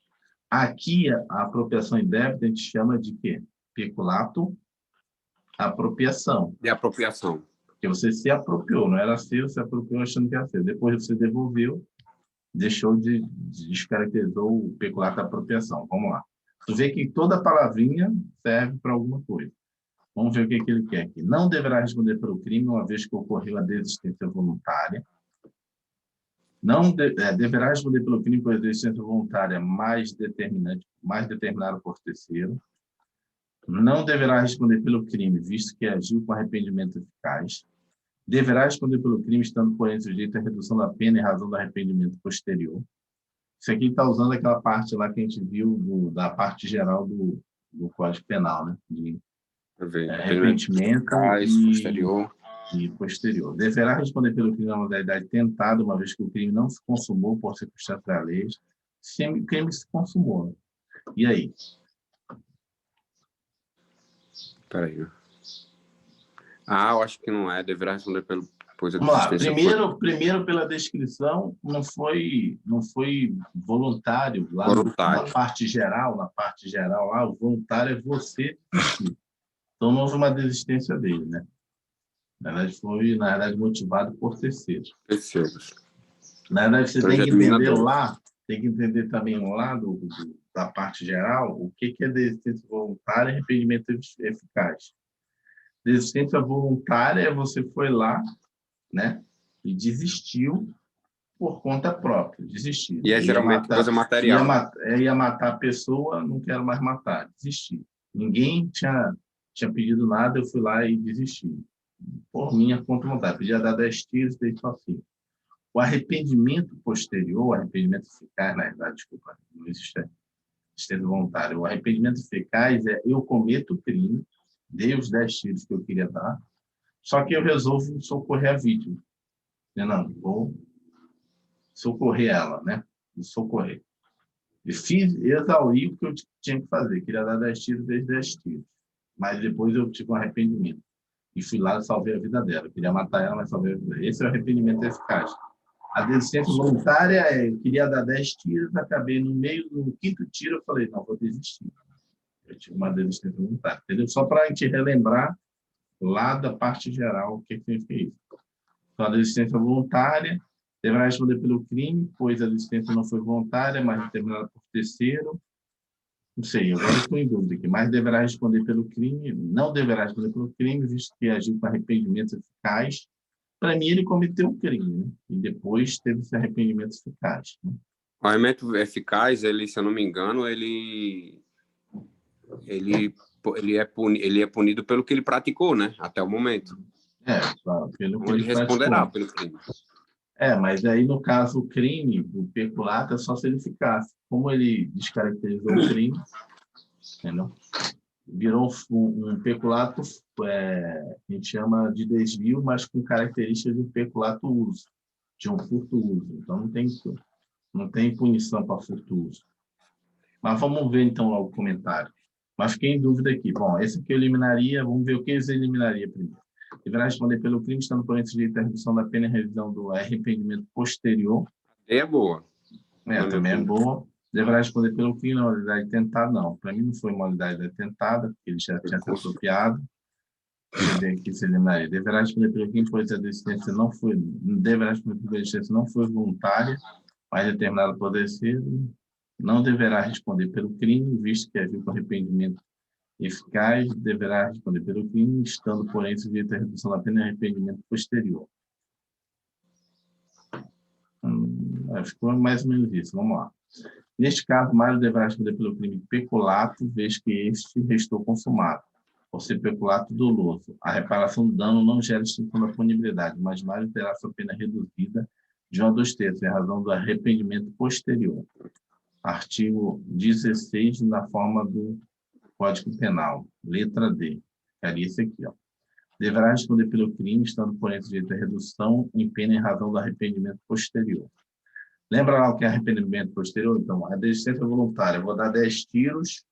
Aqui, a apropriação indébita a gente chama de quê? Peculato, apropriação. De apropriação. Porque você se apropriou, não era seu, se apropriou achando que era seu. Depois você devolveu, descaracterizou o peculato da apropriação. Vamos lá. Tu vê que toda palavrinha serve para alguma coisa. Vamos ver o que ele quer aqui. Não deverá responder pelo crime, uma vez que ocorreu a desistência voluntária. Deverá responder pelo crime por existência voluntária mais determinada por terceiro. Não deverá responder pelo crime, visto que agiu com arrependimento eficaz. Deverá responder pelo crime, estando, porém, sujeito à redução da pena em razão do arrependimento posterior. Isso aqui está usando aquela parte lá que a gente viu da parte geral do Código Penal, né? De arrependimento posterior. E posterior. Deverá responder pelo crime na modalidade tentada, uma vez que o crime não se consumou por circunstâncias da lei. Se o crime se consumou. E aí? Peraí. Eu acho que não é. Deverá responder pelo... Vamos lá. Primeiro, pela descrição, não foi voluntário. Na parte geral, lá, o voluntário é você desistir. Então, não houve uma desistência dele, né? Na verdade, foi, motivado por terceiros. Na verdade, você tem que entender lá, tem que entender também lá da parte geral, o que é desistência voluntária e arrependimento eficaz. Desistência voluntária é você foi lá, né, e desistiu por conta própria, desistiu. E é geralmente coisa material. Ia matar a pessoa, não quero mais matar, desistir. Ninguém tinha pedido nada, eu fui lá e desisti. Por minha conta vontade. Podia dar 10 tiros, deixa assim. O arrependimento posterior, o arrependimento eficaz, na verdade, desculpa, não existe desistência voluntária. O arrependimento eficaz é eu cometo o crime, dei os 10 tiros que eu queria dar, só que eu resolvo socorrer a vítima. Não, vou socorrer ela, né? Vou socorrer. Exauri o que eu tinha que fazer. Queria dar 10 tiros, dei 10 tiros. Mas depois eu tive um arrependimento. E fui lá e salvei a vida dela. Eu queria matar ela, mas salvei a vida dela. Esse é o arrependimento eficaz. A desistência voluntária é, eu queria dar 10 tiros, acabei no meio do 5º tiro, eu falei, não, vou desistir. Eu tive uma desistência voluntária. Entendeu? Só para a gente relembrar lá da parte geral o que significa isso. Então, a desistência voluntária deverá responder pelo crime, pois a desistência não foi voluntária, mas determinada por terceiro. Não sei, agora estou em dúvida aqui, mas deverá responder pelo crime, não deverá responder pelo crime, visto que agiu com arrependimento eficaz. Para mim, ele cometeu um crime, né? E depois teve esse arrependimento eficaz. Né? O arrependimento eficaz, ele, se eu não me engano, ele é punido pelo que ele praticou, né? Até o momento. Claro, pelo que ele responderá pelo crime. Mas aí, no caso, o crime do peculato é só se ele ficasse. Como ele descaracterizou o crime, entendeu? Virou um peculato, a gente chama de desvio, mas com características de peculato uso, de um furto uso. Então, não tem punição para furto uso. Mas vamos ver, então, lá o comentário. Mas fiquei em dúvida aqui. Bom, esse aqui eu eliminaria, vamos ver o que eles eliminaria primeiro. Deverá responder pelo crime, estando porém sujeito à redução da pena e revisão do arrependimento posterior. É boa. Também é boa. Deverá responder pelo crime na modalidade tentada. Não, para mim não foi modalidade tentada, porque ele já tinha se apropriado. Deixa eu ver aqui se eliminaria. Deverá responder pelo crime, pois a desistência não foi... Deverá responder pela desistência não foi voluntária, mas determinada por terceiro. Não deverá responder pelo crime, visto que agiu com arrependimento eficaz, deverá responder pelo crime, estando, porém, sujeito à redução da pena e arrependimento posterior. Ficou mais ou menos isso. Vamos lá. Neste caso, Mário deverá responder pelo crime de peculato, vez que este restou consumado, por ser peculato doloso. A reparação do dano não gera extinção da punibilidade, mas Mário terá sua pena reduzida de 1 a 2/3, em razão do arrependimento posterior. Artigo 16, na forma do Código Penal, letra D. Ficaria isso aqui, ó. Deverá responder pelo crime, estando, porém, sujeito à redução em pena em razão do arrependimento posterior. Lembra lá o que é arrependimento posterior? Então, a desistência voluntária. Eu vou dar 10 tiros,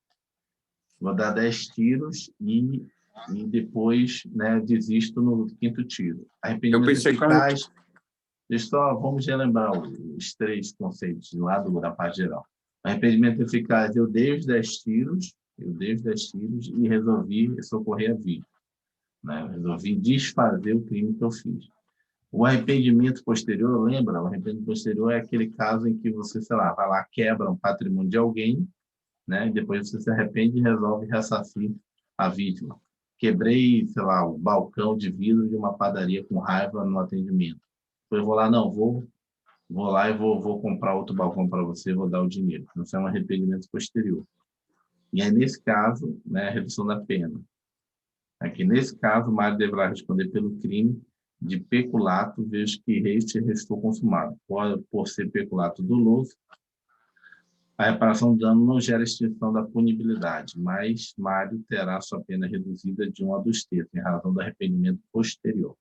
e depois, né, desisto no 5º tiro. Arrependimento eficaz. Vamos relembrar os 3 conceitos lá da parte geral. Arrependimento eficaz, eu dei os 10 tiros, e resolvi socorrer a vítima. Né? Resolvi desfazer o crime que eu fiz. O arrependimento posterior, lembra? O arrependimento posterior é aquele caso em que você, sei lá, vai lá, quebra um patrimônio de alguém, né? E depois você se arrepende e resolve ressarcir a vítima. Quebrei, sei lá, o balcão de vidro de uma padaria com raiva no atendimento. Depois eu vou lá, não, vou vou lá e vou comprar outro balcão para você, vou dar o dinheiro. Então, isso é um arrependimento posterior. E aí, nesse caso, né, a redução da pena. Aqui, nesse caso, o Mário deverá responder pelo crime de peculato, vejo que este restou consumado. Por ser peculato doloso, a reparação do dano não gera extinção da punibilidade, mas Mário terá sua pena reduzida de 1 a 2 terços, em razão do arrependimento posterior.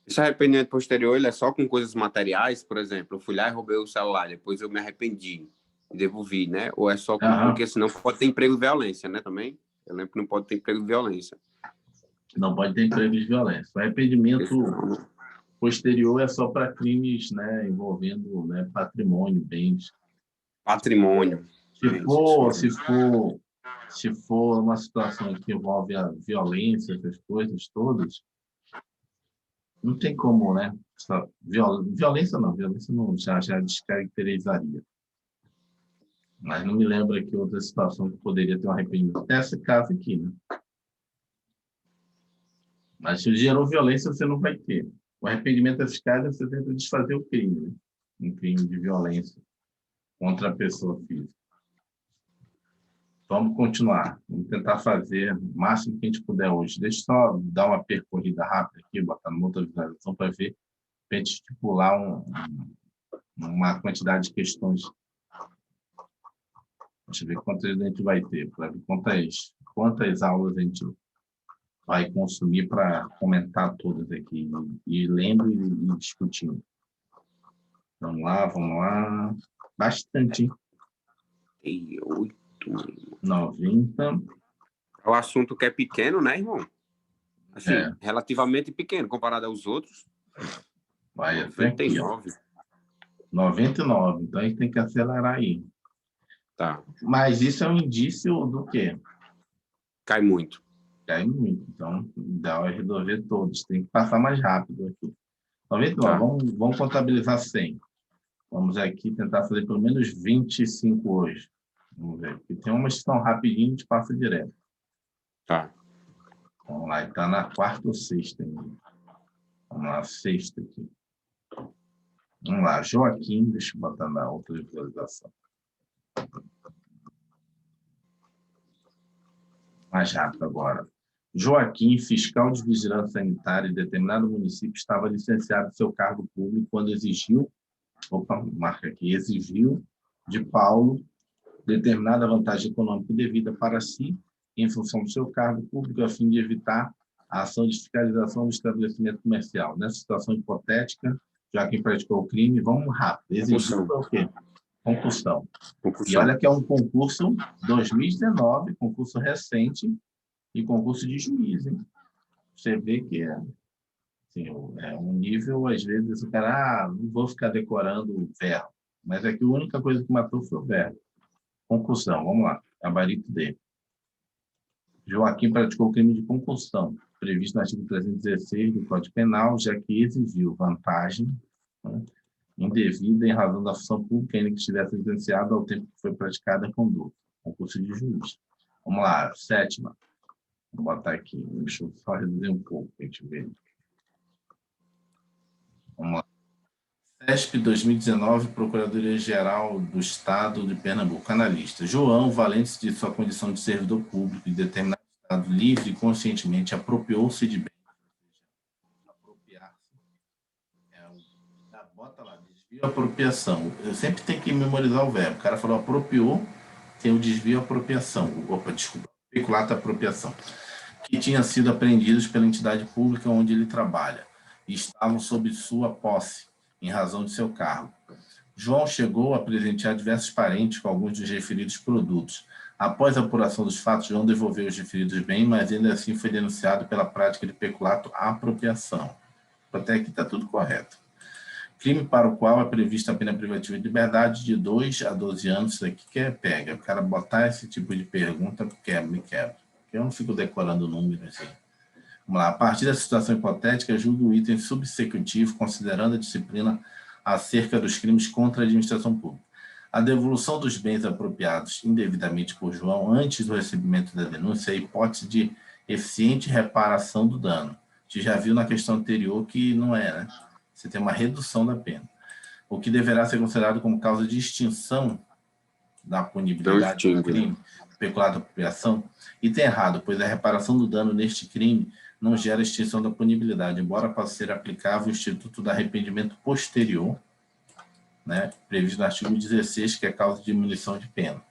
Esse arrependimento posterior, ele é só com coisas materiais, por exemplo, eu fui lá e roubei o celular, depois eu me arrependi, devolvi, né? Ou é só com... Porque senão pode ter emprego de violência, né, também? Eu lembro que não pode ter emprego de violência. Não pode ter emprego de violência. O arrependimento posterior é só para crimes, né, envolvendo, né, patrimônio, bens. Patrimônio. Se for uma situação que envolve a violência, essas coisas todas, não tem como, né? Violência não já descaracterizaria. Mas não me lembro aqui outra situação que poderia ter um arrependimento. Esse caso aqui, né? Mas se gerou violência, você não vai ter. O arrependimento eficaz é você tenta desfazer o crime, né? Um crime de violência contra a pessoa física. Vamos continuar. Vamos tentar fazer o máximo que a gente puder hoje. Deixa eu só dar uma percorrida rápida aqui, botar numa outra visualização para ver, para a gente estipular uma quantidade de questões. Deixa eu ver quantas a gente vai ter, para ver quantas aulas a gente vai consumir para comentar todas aqui. E lendo e discutindo. Vamos lá. Bastante, hein? 90. É o assunto que é pequeno, né, irmão? Assim, relativamente pequeno, comparado aos outros. Vai até aqui, ó. 99. Então, a gente tem que acelerar aí. Tá. Mas isso é um indício do quê? Cai muito. Cai muito. Então, dá é resolver todos. Tem que passar mais rápido aqui. 99. Tá. Vamos contabilizar 100. Vamos aqui tentar fazer pelo menos 25 hoje. Vamos ver. Aqui tem uma questão rapidinho, a gente passa direto. Tá. Vamos lá. Está na quarta ou sexta ainda. Vamos lá, sexta aqui. Vamos lá. Joaquim, deixa eu botar na outra visualização. Mais rápido agora. Joaquim, fiscal de vigilância sanitária em determinado município, estava licenciado de seu cargo público quando exigiu de Paulo determinada vantagem econômica devida para si, em função do seu cargo público, a fim de evitar a ação de fiscalização do estabelecimento comercial. Nessa situação hipotética, Joaquim praticou o crime, vamos rápido. Exigiu o quê? Concussão. E olha que é um concurso 2019, concurso recente e concurso de juiz, hein? Você vê que assim, é um nível, às vezes, o cara, não vou ficar decorando o verbo, mas é que a única coisa que matou foi o verbo. Concussão, vamos lá, gabarito dele. Joaquim praticou o crime de concussão, previsto no artigo 316 do Código Penal, já que exigiu vantagem, né, indevida em razão da função pública, ainda que estivesse licenciado ao tempo que foi praticada a conduta. Concurso de juiz. Vamos lá, sétima. Vou botar aqui, deixa eu só reduzir um pouco para a gente ver. Vamos lá. CESP 2019, Procuradoria-Geral do Estado de Pernambuco, analista. João, valente de sua condição de servidor público e determinado Estado livre e conscientemente apropriou-se de bem. Apropriar-se. Bota lá, desvio, apropriação. Eu sempre tenho que memorizar o verbo. O cara falou apropriou, tem o desvio, apropriação. Opa, desculpa. Peculato, apropriação. Que tinham sido apreendidos pela entidade pública onde ele trabalha e estavam sob sua posse, em razão de seu cargo. João chegou a presentear diversos parentes com alguns dos referidos produtos. Após a apuração dos fatos, João devolveu os referidos bens, mas ainda assim foi denunciado pela prática de peculato à apropriação. Até aqui está tudo correto. Crime para o qual é prevista a pena privativa de liberdade de 2 a 12 anos. Isso aqui que é pega. O cara botar esse tipo de pergunta, me quebra. Eu não fico decorando o número assim. Vamos lá. A partir da situação hipotética, julgo o item subsecutivo, considerando a disciplina acerca dos crimes contra a administração pública. A devolução dos bens apropriados indevidamente por João antes do recebimento da denúncia é a hipótese de eficiente reparação do dano. A gente já viu na questão anterior que não é, né? Você tem uma redução da pena. o que deverá ser considerado como causa de extinção da punibilidade do crime, peculado de apropriação, e tem errado, pois a reparação do dano neste crime não gera extinção da punibilidade, embora possa ser aplicável o Instituto do Arrependimento Posterior, né, previsto no artigo 16, que é causa de diminuição de pena.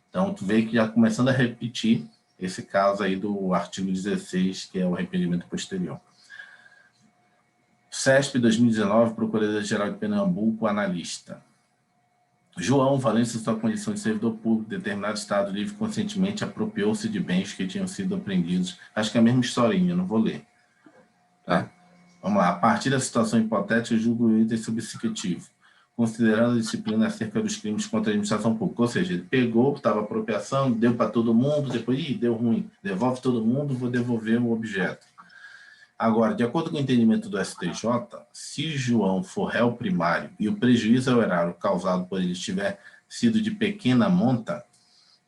Então, tu vê que já começando a repetir esse caso aí do artigo 16, que é o arrependimento posterior. CESP 2019, Procuradoria-Geral de Pernambuco, analista. João, valendo-se sua condição de servidor público, determinado Estado livre conscientemente apropriou-se de bens que tinham sido apreendidos. Acho que é a mesma historinha, não vou ler. Tá? Vamos lá. A partir da situação hipotética, julgo o item subscritivo, considerando a disciplina acerca dos crimes contra a administração pública. Ou seja, ele pegou, estava apropriação, deu para todo mundo, depois, deu ruim, devolve todo mundo, vou devolver o objeto. Agora, de acordo com o entendimento do STJ, se João for réu primário e o prejuízo ao erário causado por ele tiver sido de pequena monta,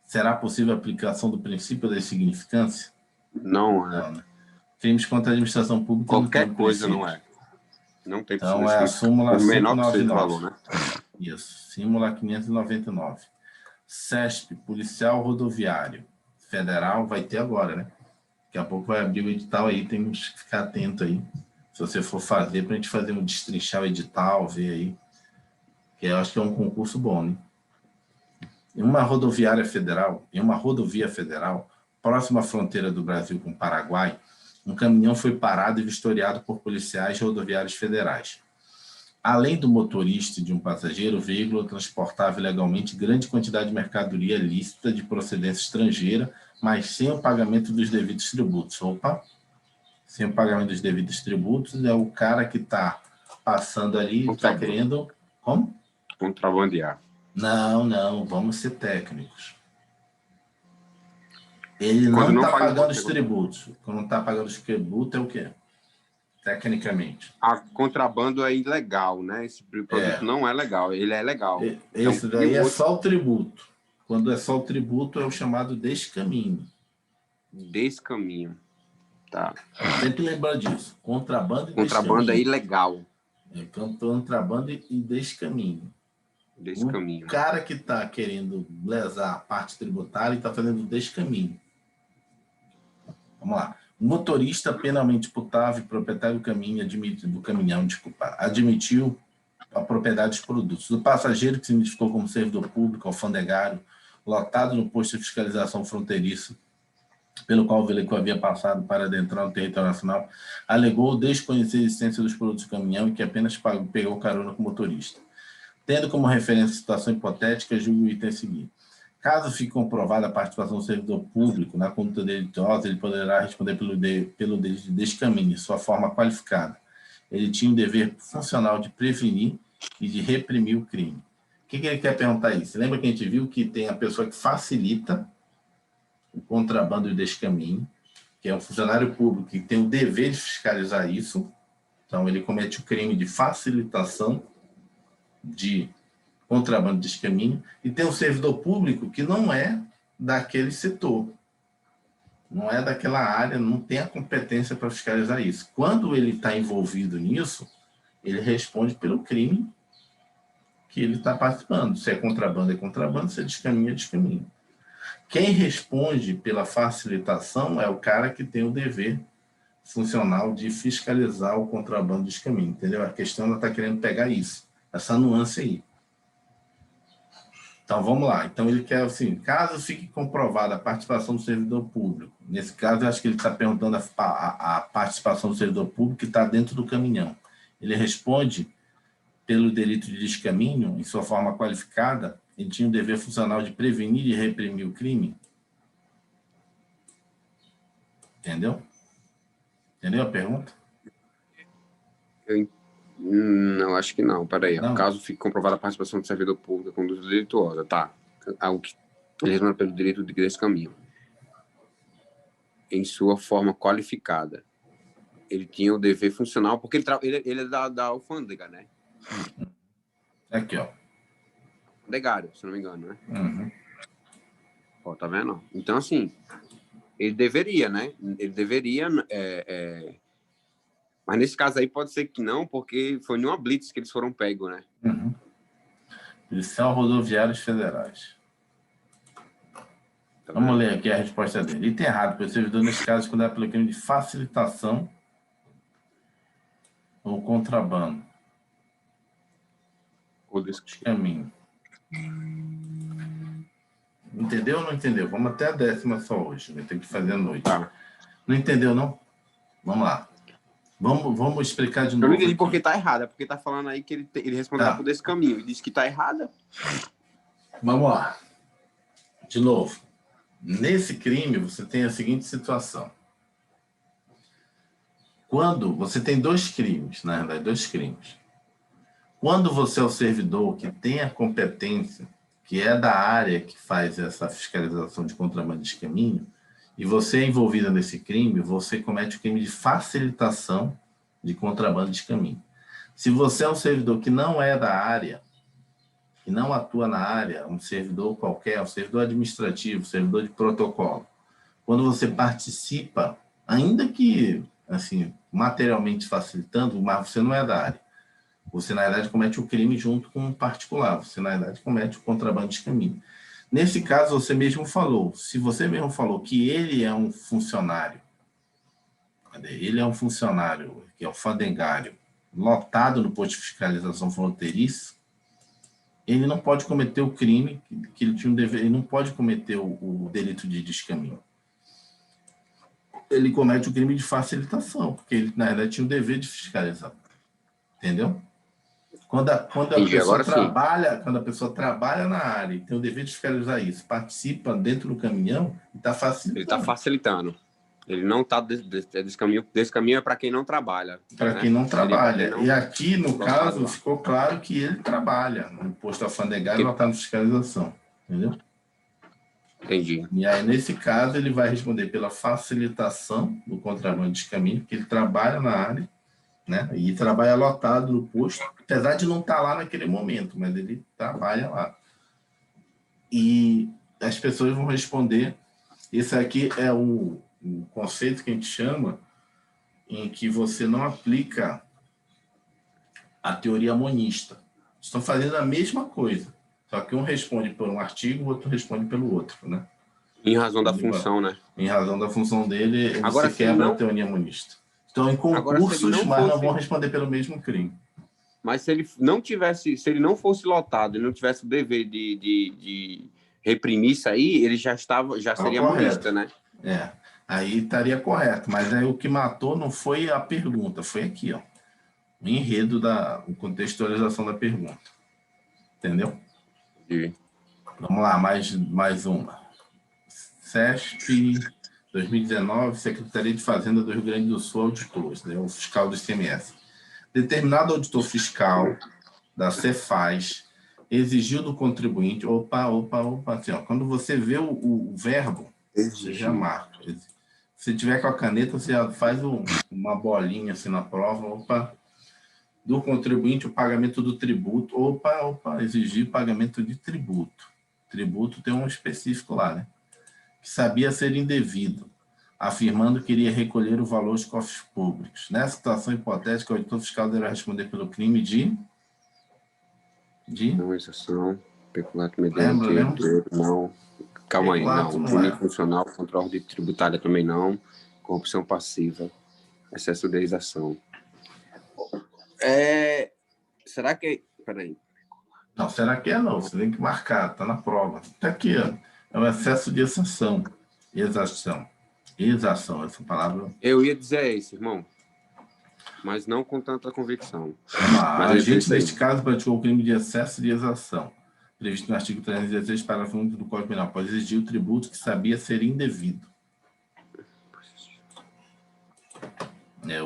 será possível a aplicação do princípio da insignificância? Não é. Não, né? Crimes contra a administração pública... Qualquer coisa não é. Não tem então, é a súmula o menor 599. que seja o valor, né? Isso, súmula 599. CESP, Policial Rodoviário Federal, vai ter agora, né? Daqui a pouco vai abrir o edital aí, temos que ficar atento aí. Se você for fazer, para a gente fazer destrinchar o edital, ver aí. Que eu acho que é um concurso bom, né? Em uma rodovia federal, próxima à fronteira do Brasil com o Paraguai, um caminhão foi parado e vistoriado por policiais rodoviários federais. Além do motorista e de um passageiro, o veículo transportava ilegalmente grande quantidade de mercadoria lícita de procedência estrangeira, mas sem o pagamento dos devidos tributos. Opa! Sem o pagamento dos devidos tributos, é o cara que está passando ali, está querendo... Como? Contrabandear. Não, vamos ser técnicos. Ele não está pagando os tributos. Quando não está pagando os tributos, é o quê? Tecnicamente. A contrabando é ilegal, né? Esse produto não é legal, ele é legal. Esse daí é só o tributo. Quando é só o tributo, é o chamado descaminho. Descaminho. Tá. Sempre lembra disso. Contrabando e contrabando é ilegal. Contrabando e descaminho. Descaminho. O cara que está querendo lesar a parte tributária está fazendo descaminho. Vamos lá. O motorista penalmente imputável e proprietário do caminhão, admitiu a propriedade dos produtos. O passageiro, que se identificou como servidor público, alfandegário, lotado no posto de fiscalização fronteiriço, pelo qual o veículo havia passado para adentrar no território nacional, alegou desconhecer a existência dos produtos do caminhão e que apenas pegou carona com o motorista. Tendo como referência a situação hipotética, julgo o item seguinte. Caso fique comprovada a participação do servidor público na conduta delituosa, ele poderá responder pelo delito de descaminho, de sua forma qualificada. Ele tinha o dever funcional de prevenir e de reprimir o crime. O que ele quer perguntar aí? Você lembra que a gente viu que tem a pessoa que facilita o contrabando e o descaminho, que é um funcionário público que tem o dever de fiscalizar isso. Então, ele comete o crime de facilitação de contrabando e descaminho, e tem um servidor público que não é daquele setor, não é daquela área, não tem a competência para fiscalizar isso. Quando ele está envolvido nisso, ele responde pelo crime que ele está participando. Se é contrabando, se é descaminho, é descaminho. Quem responde pela facilitação é o cara que tem o dever funcional de fiscalizar o contrabando e descaminho, entendeu? A questão está querendo pegar isso, essa nuance aí. Então, vamos lá. Então, ele quer, assim, caso fique comprovada a participação do servidor público, nesse caso, eu acho que ele está perguntando a participação do servidor público que está dentro do caminhão. Ele responde pelo delito de descaminho, em sua forma qualificada, ele tinha o dever funcional de prevenir e reprimir o crime. Entendeu? Entendeu a pergunta? Não, acho que não. Peraí. Não. Caso fique comprovada a participação do servidor público com conduta delituosa, tá. Algo que ele responde pelo direito de descaminho. Em sua forma qualificada. Ele tinha o dever funcional, porque ele é da alfândega, né? Aqui, ó. Alfandegário, se não me engano, né? Uhum. Ó, tá vendo? Então, assim, ele deveria, né? Ele deveria Mas nesse caso aí pode ser que não, porque foi numa blitz que eles foram pegos, né? Uhum. Policial Rodoviários Federais. Tá Vamos vendo? ler aqui a resposta dele. Item errado, pois o servidor, nesse caso, quando é pelo crime de facilitação ou contrabando. Caminho. Entendeu ou não entendeu? Vamos até a 10ª só hoje. Vai ter que fazer à noite. Tá. Não entendeu, não? Vamos lá. Vamos explicar de Eu novo. não entendi aqui. porque tá errada, porque tá falando aí que ele responderá por esse caminho. Ele disse que tá errada. Vamos lá. De novo. Nesse crime, você tem a seguinte situação. Quando você tem dois crimes, na verdade, dois crimes. Quando você é o servidor que tem a competência, que é da área que faz essa fiscalização de contrabando de caminho, e você é envolvido nesse crime, você comete o crime de facilitação de contrabando de caminho. Se você é um servidor que não é da área, que não atua na área, um servidor qualquer, um servidor administrativo, servidor de protocolo, quando você participa, ainda que assim materialmente facilitando, mas você não é da área, você na verdade comete o crime junto com um particular, você na verdade comete o contrabando de caminho. Nesse caso, você mesmo falou, se você mesmo falou que ele é um funcionário, que é o fandengário, lotado no posto de fiscalização fronteiriço, ele não pode cometer o crime que ele tinha um dever, ele não pode cometer o delito de descaminho. Ele comete o crime de facilitação, porque ele, na verdade, tinha o dever de fiscalizar. Entendeu? Quando a pessoa trabalha na área e tem o dever de fiscalizar isso, participa dentro do caminhão, está facilitando. Ele está facilitando. Ele não está desse caminho é para quem não trabalha. Para quem não trabalha. E aqui, no caso, ficou claro que ele trabalha no posto alfandegário, ela está na fiscalização. Entendeu? Entendi. E aí, nesse caso, ele vai responder pela facilitação do contrabando de caminho, porque ele trabalha na área, né? E trabalha lotado no posto, apesar de não estar lá naquele momento, mas ele trabalha lá. E as pessoas vão responder. Esse aqui é o conceito que a gente chama em que você não aplica a teoria monista. Estão fazendo a mesma coisa, só que um responde por um artigo, o outro responde pelo outro, né? Em razão da função, né? Em razão da função dele, agora, você quebra a teoria monista. Estão em concursos, mas não vão responder pelo mesmo crime. Mas se ele não fosse lotado, ele não tivesse o dever de reprimir isso aí, ele já seria monista, né? É, aí estaria correto. Mas aí o que matou não foi a pergunta, foi aqui, ó. O enredo da contextualização da pergunta. Entendeu? Sim. Vamos lá, mais uma. CESP 2019, Secretaria de Fazenda do Rio Grande do Sul, auditor, né, o fiscal do ICMS. Determinado auditor fiscal da Cefaz exigiu do contribuinte... assim, ó, quando você vê o verbo, você já marca. Se tiver com a caneta, você já faz uma bolinha assim na prova. Do contribuinte o pagamento do tributo. Exigir pagamento de tributo. Tributo tem um específico lá, né? Que sabia ser indevido, afirmando que iria recolher o valor dos cofres públicos. Nessa situação hipotética, o auditor fiscal deverá responder pelo crime de... Não, exceção, peculato mediante... Não, calma aí, não. Crime funcional contra a ordem tributária também não. Corrupção passiva, excesso de realização. Será que... Peraí. Não, será que não? Você tem que marcar, está na prova. Está aqui, ó. É um excesso de exação. Exação, essa palavra... Eu ia dizer isso, irmão. Mas não com tanta convicção. Mas a gente, neste caso, praticou o crime de excesso de exação, previsto no artigo 316, parágrafo 1 do Código Penal, pode exigir o tributo que sabia ser indevido.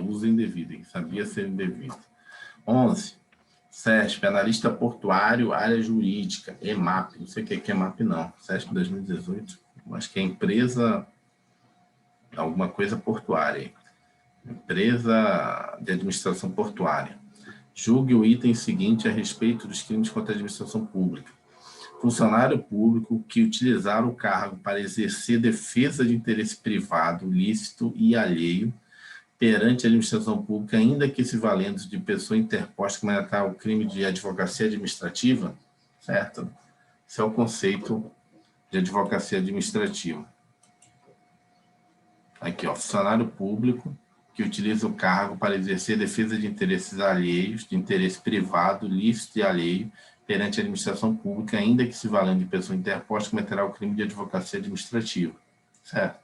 Uso indevido, que sabia ser indevido. 11. CESP, analista portuário, área jurídica, EMAP, não sei o que é EMAP não, CESP 2018, acho que é empresa, alguma coisa portuária, empresa de administração portuária. Julgue o item seguinte a respeito dos crimes contra a administração pública. Funcionário público que utilizar o cargo para exercer defesa de interesse privado, lícito e alheio, perante a administração pública, ainda que se valendo de pessoa interposta como está o crime de advocacia administrativa, certo? Esse é o conceito de advocacia administrativa. Aqui, ó, funcionário público que utiliza o cargo para exercer defesa de interesses alheios, de interesse privado, lícito e alheio, perante a administração pública, ainda que se valendo de pessoa interposta, cometerá o crime de advocacia administrativa. Certo?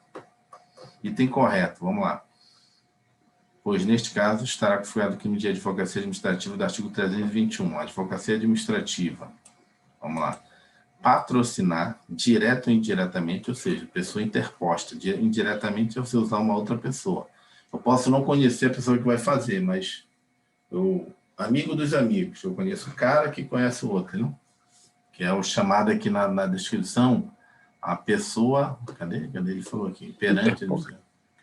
Item correto, vamos lá. Pois, neste caso, estará configurado o crime de advocacia administrativa do artigo 321. Advocacia administrativa. Vamos lá. Patrocinar, direto ou indiretamente, ou seja, pessoa interposta. Indiretamente é você usar uma outra pessoa. Eu posso não conhecer a pessoa que vai fazer, mas eu, amigo dos amigos, eu conheço o cara que conhece o outro, não? Que é o chamado aqui na descrição, a pessoa... Cadê? Ele falou aqui. Perante...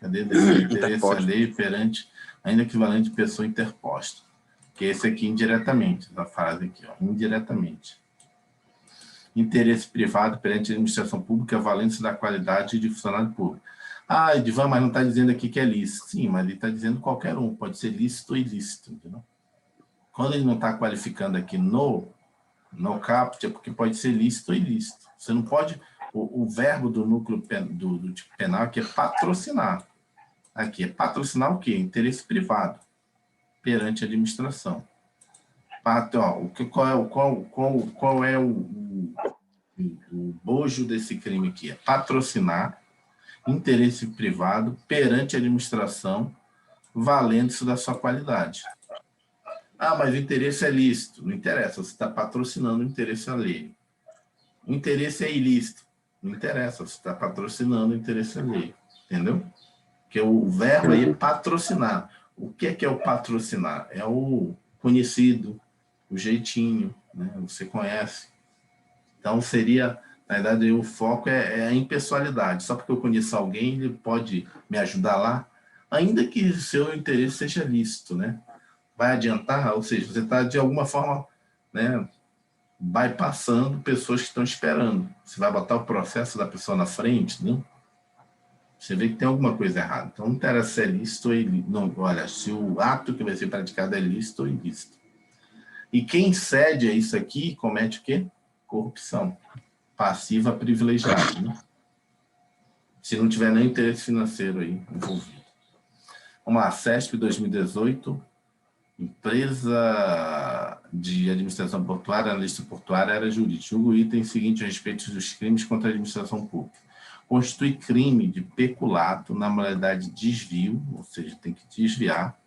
Cadê? Interesse alheio perante, ainda equivalente de pessoa interposta. Que é esse aqui indiretamente, essa frase aqui, ó, indiretamente. Interesse privado perante a administração pública, valendo-se da qualidade de funcionário público. Ah, Edivan, mas não está dizendo aqui que é lícito. Sim, mas ele está dizendo qualquer um, pode ser lícito ou ilícito, entendeu? Quando ele não está qualificando aqui no caput, é porque pode ser lícito ou ilícito. Você não pode... O verbo do núcleo do tipo penal aqui é patrocinar. Aqui é patrocinar o quê? Interesse privado perante a administração. Qual é o bojo desse crime aqui? É patrocinar interesse privado perante a administração, valendo-se da sua qualidade. Ah, mas o interesse é lícito. Não interessa, você está patrocinando o interesse alheio. O interesse é ilícito. Não interessa, você está patrocinando o interesse alheio. Entendeu? Porque o verbo aí é patrocinar. O que é o patrocinar? É o conhecido, o jeitinho, né? Você conhece. Então, seria, na verdade, o foco é a impessoalidade. Só porque eu conheço alguém, ele pode me ajudar lá, ainda que o seu interesse seja lícito, né? Vai adiantar, ou seja, você está, de alguma forma, né, bypassando pessoas que estão esperando. Você vai botar o processo da pessoa na frente, né? Você vê que tem alguma coisa errada. Então, não interessa se é lícito ou ilícito. Não, olha, se o ato que vai ser praticado é lícito ou ilícito. E quem cede a isso aqui comete o quê? Corrupção. Passiva privilegiada, né? Se não tiver nem interesse financeiro aí envolvido. Vamos lá, CESP 2018, empresa de administração portuária, analista portuária, área jurídica. Julgo o item seguinte a respeito dos crimes contra a administração pública. Constitui crime de peculato na modalidade de desvio, ou seja, tem que desviar,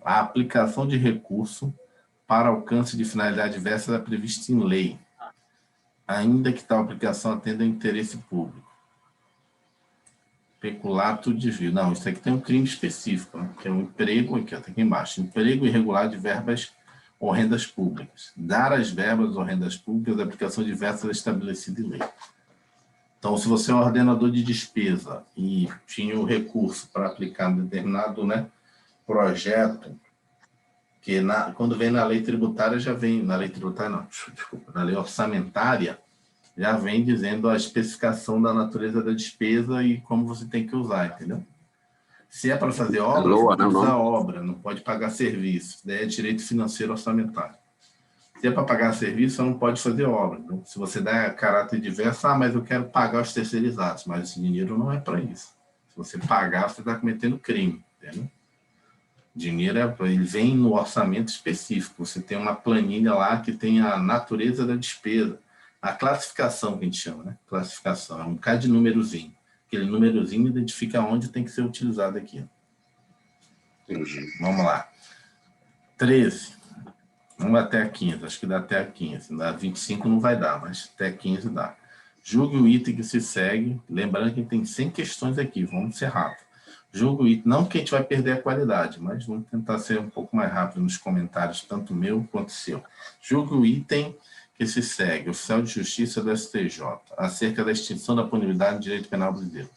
a aplicação de recurso para alcance de finalidade diversa da prevista em lei, ainda que tal aplicação atenda ao interesse público. Peculato, desvio. Não, isso aqui tem um crime específico, né? Que é um emprego, aqui até aqui embaixo, emprego irregular de verbas ou rendas públicas. Dar as verbas ou rendas públicas a aplicação diversa estabelecida em lei. Então, se você é um ordenador de despesa e tinha o recurso para aplicar um determinado, né, projeto, que quando vem na lei tributária, já vem, na lei tributária não, desculpa, na lei orçamentária, já vem dizendo a especificação da natureza da despesa e como você tem que usar, entendeu? Se é para fazer obra, você pode usar obra, não pode pagar serviço. Daí é direito financeiro orçamentário. Se é para pagar serviço, você não pode fazer obra. Né? Se você dá caráter diverso, mas eu quero pagar os terceirizados, mas esse dinheiro não é para isso. Se você pagar, você está cometendo crime, entendeu? Dinheiro, ele vem no orçamento específico. Você tem uma planilha lá que tem a natureza da despesa, a classificação que a gente chama, né? Classificação, é um bocado de númerozinho. Aquele númerozinho identifica onde tem que ser utilizado aqui. Entendi. Vamos lá. 13. Vamos até a 15, acho que dá até a 15. Dá 25 não vai dar, mas até 15 dá. Julgue o item que se segue. Lembrando que tem 100 questões aqui, vamos ser rápido. Julgue o item, não que a gente vai perder a qualidade, mas vamos tentar ser um pouco mais rápido nos comentários, tanto meu quanto seu. Julgue o item que se segue, oficial de justiça do STJ, acerca da extinção da punibilidade no direito penal brasileiro.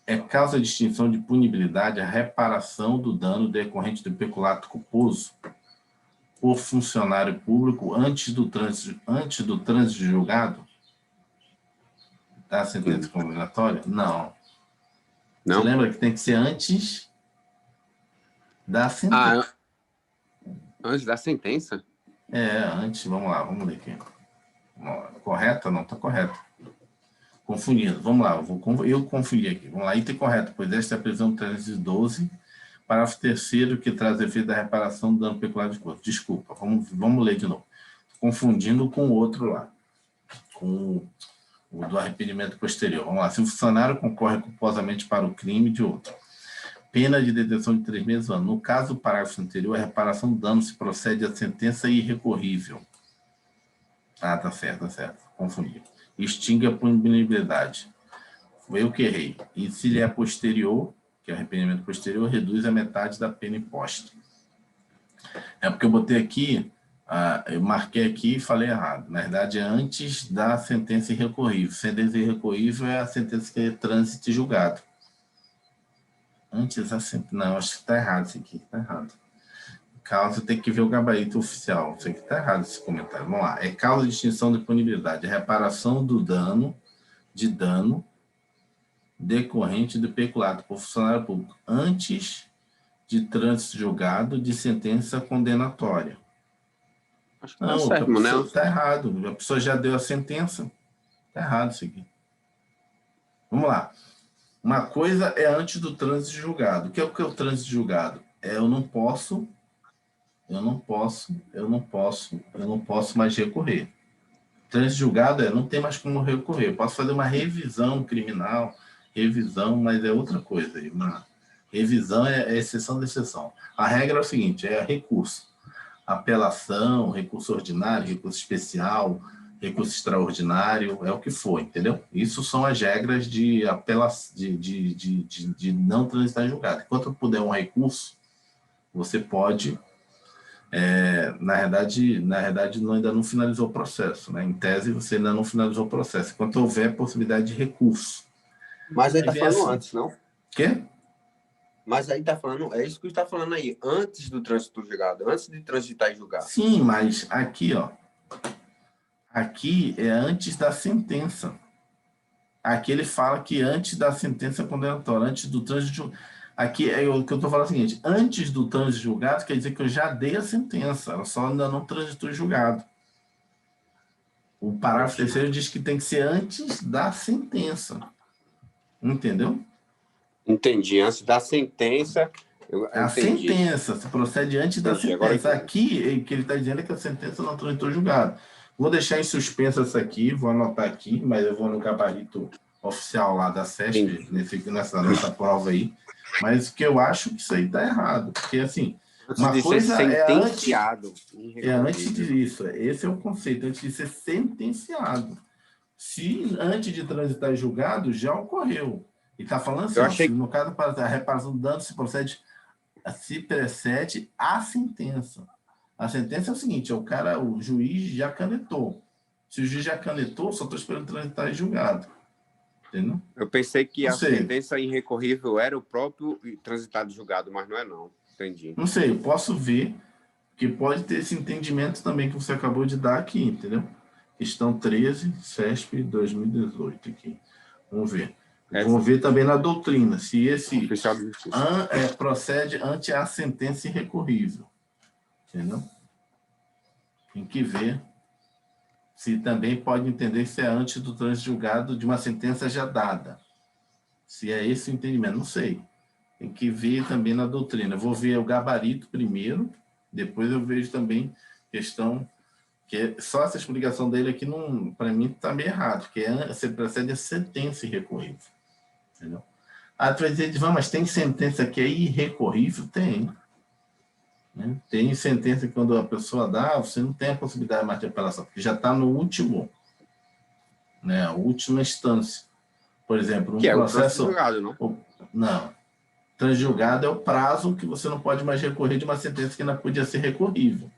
É causa de extinção de punibilidade a reparação do dano decorrente do peculato culposo por funcionário público antes do trânsito julgado? Da sentença condenatória? Não. Você lembra que tem que ser antes da sentença. Ah, antes da sentença? Antes, vamos lá, vamos ler aqui. Correta? Não, está correto. Confundindo, vamos lá, eu confundi aqui. Vamos lá, item correto, pois esta é a prisão 312, parágrafo 3º, que traz efeito da reparação do dano peculiar de corpo. Desculpa, vamos ler de novo. Confundindo com o outro lá, com o do arrependimento posterior. Vamos lá, se o funcionário concorre culposamente para o crime de outro, pena de detenção de 3 meses ou ano. No caso do parágrafo anterior, a reparação do dano se procede à sentença irrecorrível. Ah, tá certo, confundi. Extingue a punibilidade. Foi eu que errei. E se ele é posterior, que é o arrependimento posterior, reduz a metade da pena imposta. É porque eu botei aqui, eu marquei aqui e falei errado. Na verdade, é antes da sentença irrecorrível. Sentença irrecorrível é a sentença que é trânsito e julgado. Antes da sentença... Não, acho que está errado isso aqui. Está errado. Causa, tem que ver o gabarito oficial. Isso aqui está errado, esse comentário. Vamos lá. É causa de extinção de punibilidade. É reparação do dano, decorrente do peculato por funcionário público antes de trânsito julgado de sentença condenatória. Acho que não, tá certo, né? Está errado. A pessoa já deu a sentença. Está errado isso aqui. Vamos lá. Uma coisa é antes do trânsito julgado. O que é o trânsito julgado? Eu não posso mais recorrer. Trânsito julgado não tem mais como recorrer. Eu posso fazer uma revisão criminal, mas é outra coisa. Uma revisão é exceção da exceção. A regra é o seguinte, é recurso. Apelação, recurso ordinário, recurso especial, recurso extraordinário, é o que for, entendeu? Isso são as regras de não transitar em julgado. Enquanto puder um recurso, você pode... na verdade, ainda não finalizou o processo, né? Em tese, você ainda não finalizou o processo. Enquanto houver possibilidade de recurso. Mas aí está falando assim, antes, não? Quê? Mas aí está falando, é isso que está falando aí, antes do trânsito julgado, antes de transitar e julgar. Sim, mas aqui, ó. Aqui é antes da sentença. Aqui ele fala que antes da sentença condenatória, antes do trânsito julgado. Aqui é o que eu estou falando é o seguinte, antes do trânsito julgado, quer dizer que eu já dei a sentença, ela só ainda não transitou julgado. O parágrafo 3º diz que tem que ser antes da sentença. Entendeu? Entendi. Antes da sentença... A sentença, se procede antes da sentença. Aqui, o que ele está dizendo é que a sentença não transitou julgado. Vou deixar em suspenso essa aqui, vou anotar aqui, mas eu vou no gabarito oficial lá da SESP, nessa prova aí. Mas o que eu acho que isso aí está errado. Porque, assim, uma coisa é antes disso. Esse é o conceito, antes de ser sentenciado. Se antes de transitar julgado, já ocorreu. E está falando assim, no caso, a reparação do dano se precede a sentença. A sentença é o seguinte, o juiz já canetou. Se o juiz já canetou, só estou esperando transitar e julgado. Entendeu? Eu pensei que a sentença irrecorrível era o próprio transitado e julgado, mas não é não. Entendi. Não sei, eu posso ver que pode ter esse entendimento também que você acabou de dar aqui, entendeu? Questão 13, SESP 2018 aqui. Vamos ver. Vamos ver também na doutrina, se esse procede ante a sentença irrecorrível. Entendeu? Tem que ver se também pode entender se é antes do trânsito julgado de uma sentença já dada. Se é esse o entendimento, não sei. Tem que ver também na doutrina. Eu vou ver o gabarito primeiro, depois eu vejo também questão... que só essa explicação dele aqui, para mim, está meio errado, porque você precede a sentença irrecorrível. Entendeu? Tu vai dizer, mas tem sentença que é irrecorrível? Tem. Né? Tem sentença que quando a pessoa dá, você não tem a possibilidade mais de apelação, porque já está no último, né, a última instância. Por exemplo, processo... o julgado, não? Não. Transjulgado é o prazo que você não pode mais recorrer de uma sentença que ainda podia ser recorrível.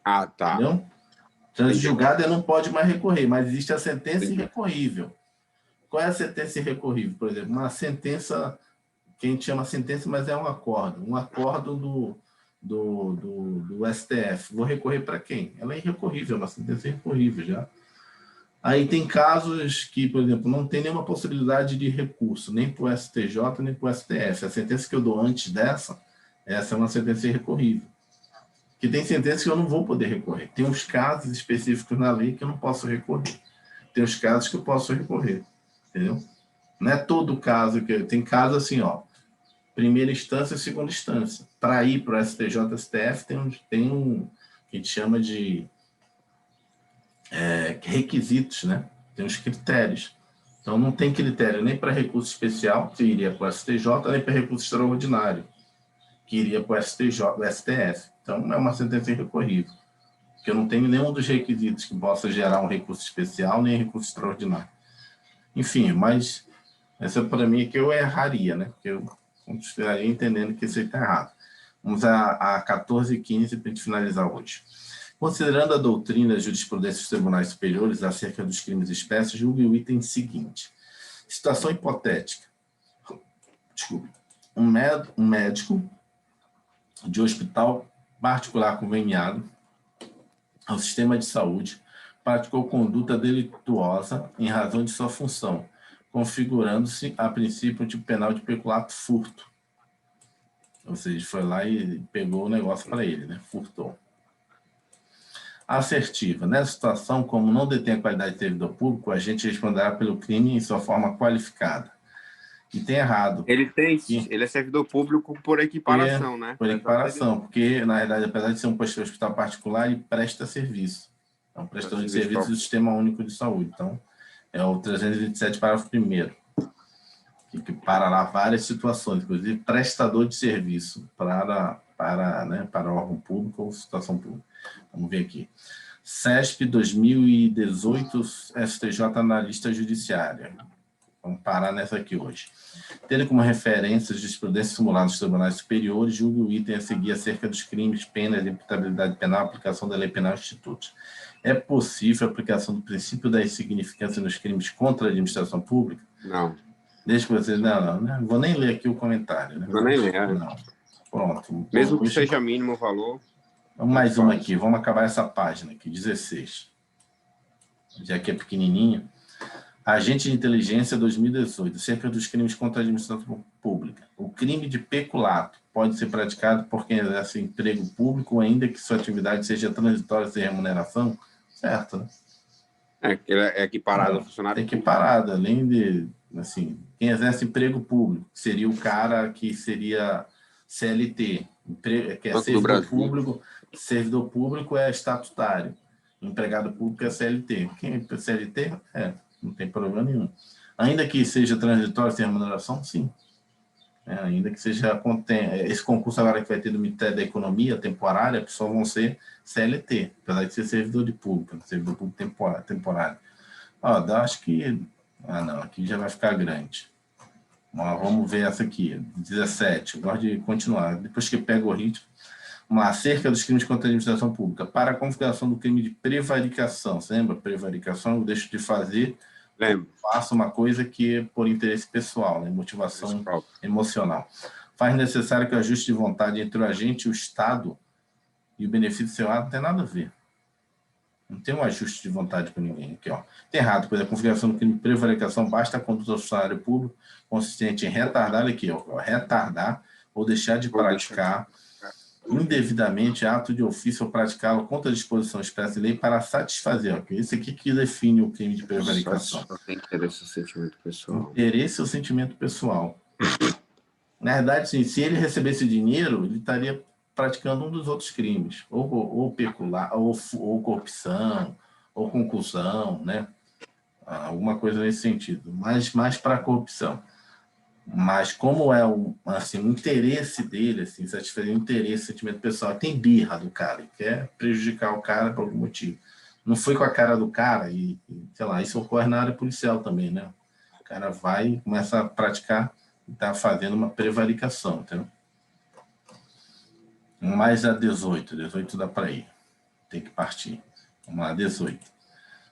Ah, tá. Entendeu? Transjulgado não pode mais recorrer, mas existe a sentença irrecorrível. Qual é a sentença irrecorrível? Por exemplo, uma sentença, que a gente chama sentença, mas é um acordo do STF. Vou recorrer para quem? Ela é irrecorrível, é uma sentença irrecorrível já. Aí tem casos que, por exemplo, não tem nenhuma possibilidade de recurso, nem para o STJ, nem para o STF. A sentença que eu dou antes dessa, essa é uma sentença irrecorrível. Que tem sentença que eu não vou poder recorrer. Tem uns casos específicos na lei que eu não posso recorrer. Tem os casos que eu posso recorrer. Entendeu? Não é todo caso que... Tem caso assim, ó. Primeira instância e segunda instância. Para ir para o STJ, STF, tem um que a gente chama de requisitos, né? Tem os critérios. Então, não tem critério nem para recurso especial, que iria para o STJ, nem para recurso extraordinário, que iria para o STF. Então, é uma sentença irrecorrível, porque eu não tenho nenhum dos requisitos que possa gerar um recurso especial, nem recurso extraordinário. Enfim, mas essa para mim é que eu erraria, né? Porque eu estaria entendendo que isso aí está errado. Vamos a 14h15 para a gente finalizar hoje. Considerando a doutrina e a jurisprudência dos tribunais superiores acerca dos crimes espécies, julgue o item seguinte. Situação hipotética. Desculpe. Um médico de hospital particular conveniado ao sistema de saúde praticou conduta delituosa em razão de sua função, configurando-se, a princípio, um tipo penal de peculato furto. Ou seja, foi lá e pegou o negócio para ele, né? Furtou. Assertiva. Nessa situação, como não detém a qualidade de servidor público, o agente responderá pelo crime em sua forma qualificada. E tem errado. Ele é servidor público por equiparação, né? Por equiparação, porque, na verdade, apesar de ser um hospital particular, ele presta serviço. É um prestador de serviço do Sistema Único de Saúde. Então, é o 327, parágrafo 1º, que para lá várias situações, inclusive prestador de serviço para órgão público ou situação pública. Vamos ver aqui. CESP 2018, STJ Analista Judiciária. Vamos parar nessa aqui hoje. Tendo como referência as jurisprudências simuladas dos tribunais superiores, julgue o item a seguir acerca dos crimes, penas, imputabilidade penal, aplicação da lei penal e institutos. É possível a aplicação do princípio da insignificância nos crimes contra a administração pública? Não. Deixa que vocês... Não vou nem ler aqui o comentário. Né? Vou nem ler. Não. Pronto. Mesmo que seja mínimo o valor. Vamos mais uma aqui. Vamos acabar essa página aqui, 16. Já que é pequenininho. Agente de Inteligência 2018, acerca dos crimes contra a administração pública. O crime de peculato pode ser praticado por quem exerce emprego público, ainda que sua atividade seja transitória sem remuneração? Certo, né? É equiparado ao funcionário público. Equiparado, além de, assim, quem exerce emprego público, seria o cara que seria CLT, que é servidor público é estatutário, empregado público é CLT. Quem é CLT? Não tem problema nenhum. Ainda que seja transitório sem remuneração, sim. Ainda que seja... Esse concurso agora que vai ter do Ministério da Economia, temporária, pessoas vão ser CLT, apesar de ser servidor público temporário. Acho que... não, aqui já vai ficar grande. Vamos ver essa aqui, 17. Eu gosto de continuar. Depois que pega o ritmo. Acerca dos crimes contra a administração pública. Para a configuração do crime de prevaricação. Você lembra? Prevaricação, eu deixo de fazer... Lembro. Faço uma coisa que é por interesse pessoal, né? Motivação emocional. Faz necessário que o ajuste de vontade entre o agente, o Estado e o benefício seu ato não tem nada a ver. Não tem um ajuste de vontade com ninguém. Aqui, ó. Tem errado, pois a configuração do crime de prevaricação basta a conduta do funcionário público consistente em retardar, aqui, ó, retardar ou deixar de praticar indevidamente ato de ofício ou praticá-lo contra a disposição expressa em lei para satisfazer. Ó, esse aqui que define o crime de prevaricação. Interesse ou sentimento pessoal. Interesse ou sentimento pessoal. Na verdade, sim, se ele recebesse dinheiro, ele estaria praticando um dos outros crimes, ou pecular, ou corrupção, ou concussão, né? Alguma coisa nesse sentido, mas mais para corrupção. Mas como é o interesse dele, assim, satisfazer o interesse, sentimento pessoal, tem birra do cara, ele quer prejudicar o cara por algum motivo. Não foi com a cara do cara, e sei lá, isso ocorre na área policial também, né? O cara vai e começa a praticar e está fazendo uma prevaricação, entendeu? Mais a 18 dá para ir, tem que partir. Vamos lá, 18.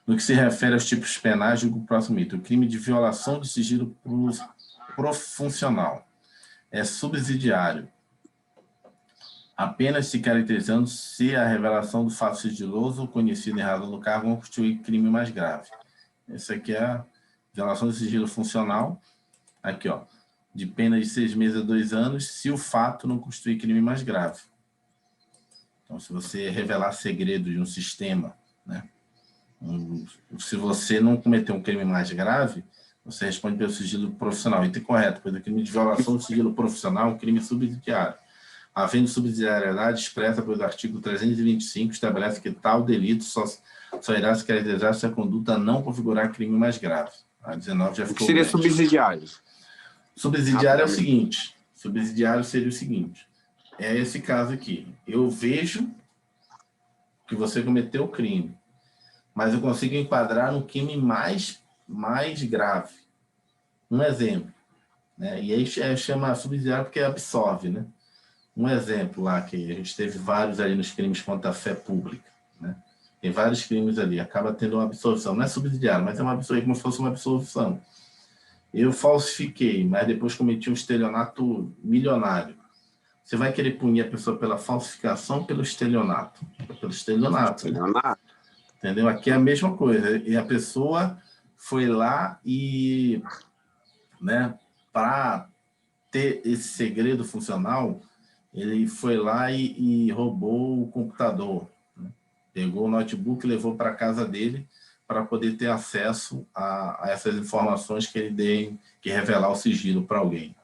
No que se refere aos tipos penais, julgo o próximo item. O crime de violação de sigilo profuncional é subsidiário, apenas se caracterizando se a revelação do fato sigiloso conhecido em razão do cargo constitui crime mais grave. Esse aqui é a violação de sigilo funcional. Aqui, ó. de pena de 6 meses a 2 anos, se o fato não constituir crime mais grave. Então, se você revelar segredo de um sistema, né, se você não cometer um crime mais grave, você responde pelo sigilo profissional. Item correto, pois o crime de violação do sigilo profissional é um crime subsidiário. Havendo subsidiariedade expressa pelo artigo 325, estabelece que tal delito só irá se caracterizar se a conduta não configurar crime mais grave. A 19 já ficou. O que seria subsidiário? Subsidiário é o seguinte. Subsidiário seria o seguinte. É esse caso aqui. Eu vejo que você cometeu o crime, mas eu consigo enquadrar no crime mais grave. Um exemplo. Né? E aí chama subsidiário porque absorve, né? Um exemplo lá, que a gente teve vários ali nos crimes contra a fé pública, né? Tem vários crimes ali, acaba tendo uma absolvição. Não é subsidiário, mas é uma absolvição, como se fosse uma absolvição. Eu falsifiquei, mas depois cometi um estelionato milionário. Você vai querer punir a pessoa pela falsificação ou pelo estelionato? Pelo estelionato. Estelionato. Entendeu? Aqui é a mesma coisa. E a pessoa foi lá e, né, para ter esse segredo funcional, ele foi lá e roubou o computador, né? Pegou o notebook e levou para a casa dele para poder ter acesso a essas informações que ele tem que revelar o sigilo para alguém.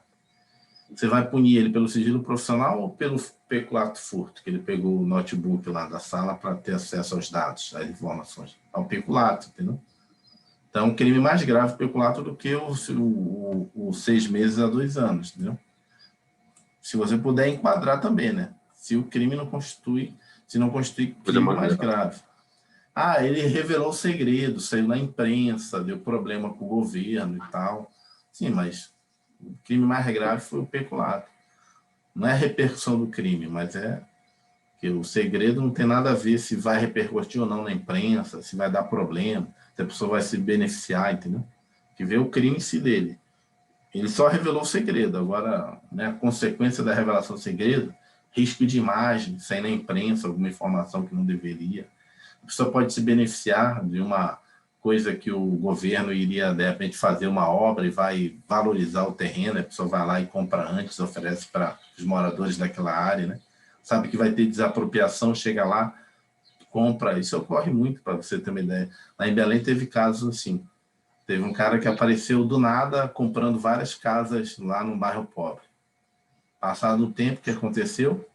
Você vai punir ele pelo sigilo profissional ou pelo peculato furto, que ele pegou o notebook lá da sala para ter acesso aos dados, às informações? É o peculato, entendeu? Então, é um crime mais grave o peculato do que o 6 meses a 2 anos, entendeu? Se você puder enquadrar também, né? Se o crime não constitui crime mais grave. Ah, ele revelou o segredo, saiu na imprensa, deu problema com o governo e tal. Sim, mas o crime mais grave foi o peculato. Não é a repercussão do crime, mas é que o segredo não tem nada a ver se vai repercutir ou não na imprensa, se vai dar problema, se a pessoa vai se beneficiar, entendeu? Que vê o crime em si dele. Ele só revelou o segredo. Agora, né, a consequência da revelação do segredo, risco de imagem, sair na imprensa, alguma informação que não deveria. A pessoa pode se beneficiar de uma coisa que o governo iria, de repente, fazer uma obra e vai valorizar o terreno, a pessoa vai lá e compra antes, oferece para os moradores daquela área, né? Sabe que vai ter desapropriação, chega lá, compra. Isso ocorre muito, para você ter uma ideia. Lá em Belém teve casos assim. Teve um cara que apareceu do nada comprando várias casas lá no bairro pobre. Passado o tempo que aconteceu,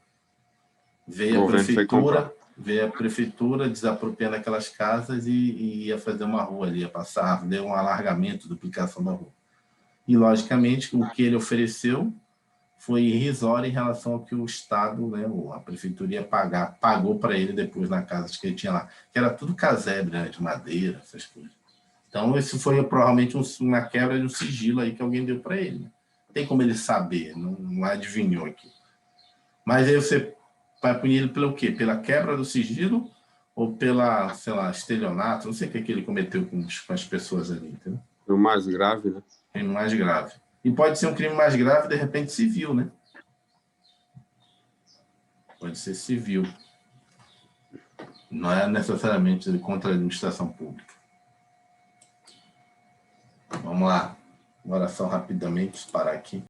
veio a prefeitura desapropriando aquelas casas e ia fazer uma rua ali, ia passar, deu um alargamento, duplicação da rua. E, logicamente, o que ele ofereceu foi irrisório em relação ao que o Estado, né, a prefeitura ia pagar, pagou para ele depois na casa que ele tinha lá, que era tudo casebre, né, de madeira, essas coisas. Então, isso foi provavelmente uma quebra de um sigilo aí que alguém deu para ele. Não tem como ele saber, não adivinhou aqui. Mas aí você vai punir ele pelo quê? Pela quebra do sigilo ou pela, sei lá, estelionato? Não sei o que ele cometeu com as pessoas ali, entendeu? O mais grave, né? Crime mais grave. E pode ser um crime mais grave, de repente, civil, né? Pode ser civil. Não é necessariamente contra a administração pública. Vamos lá. Uma oração rapidamente, parar aqui.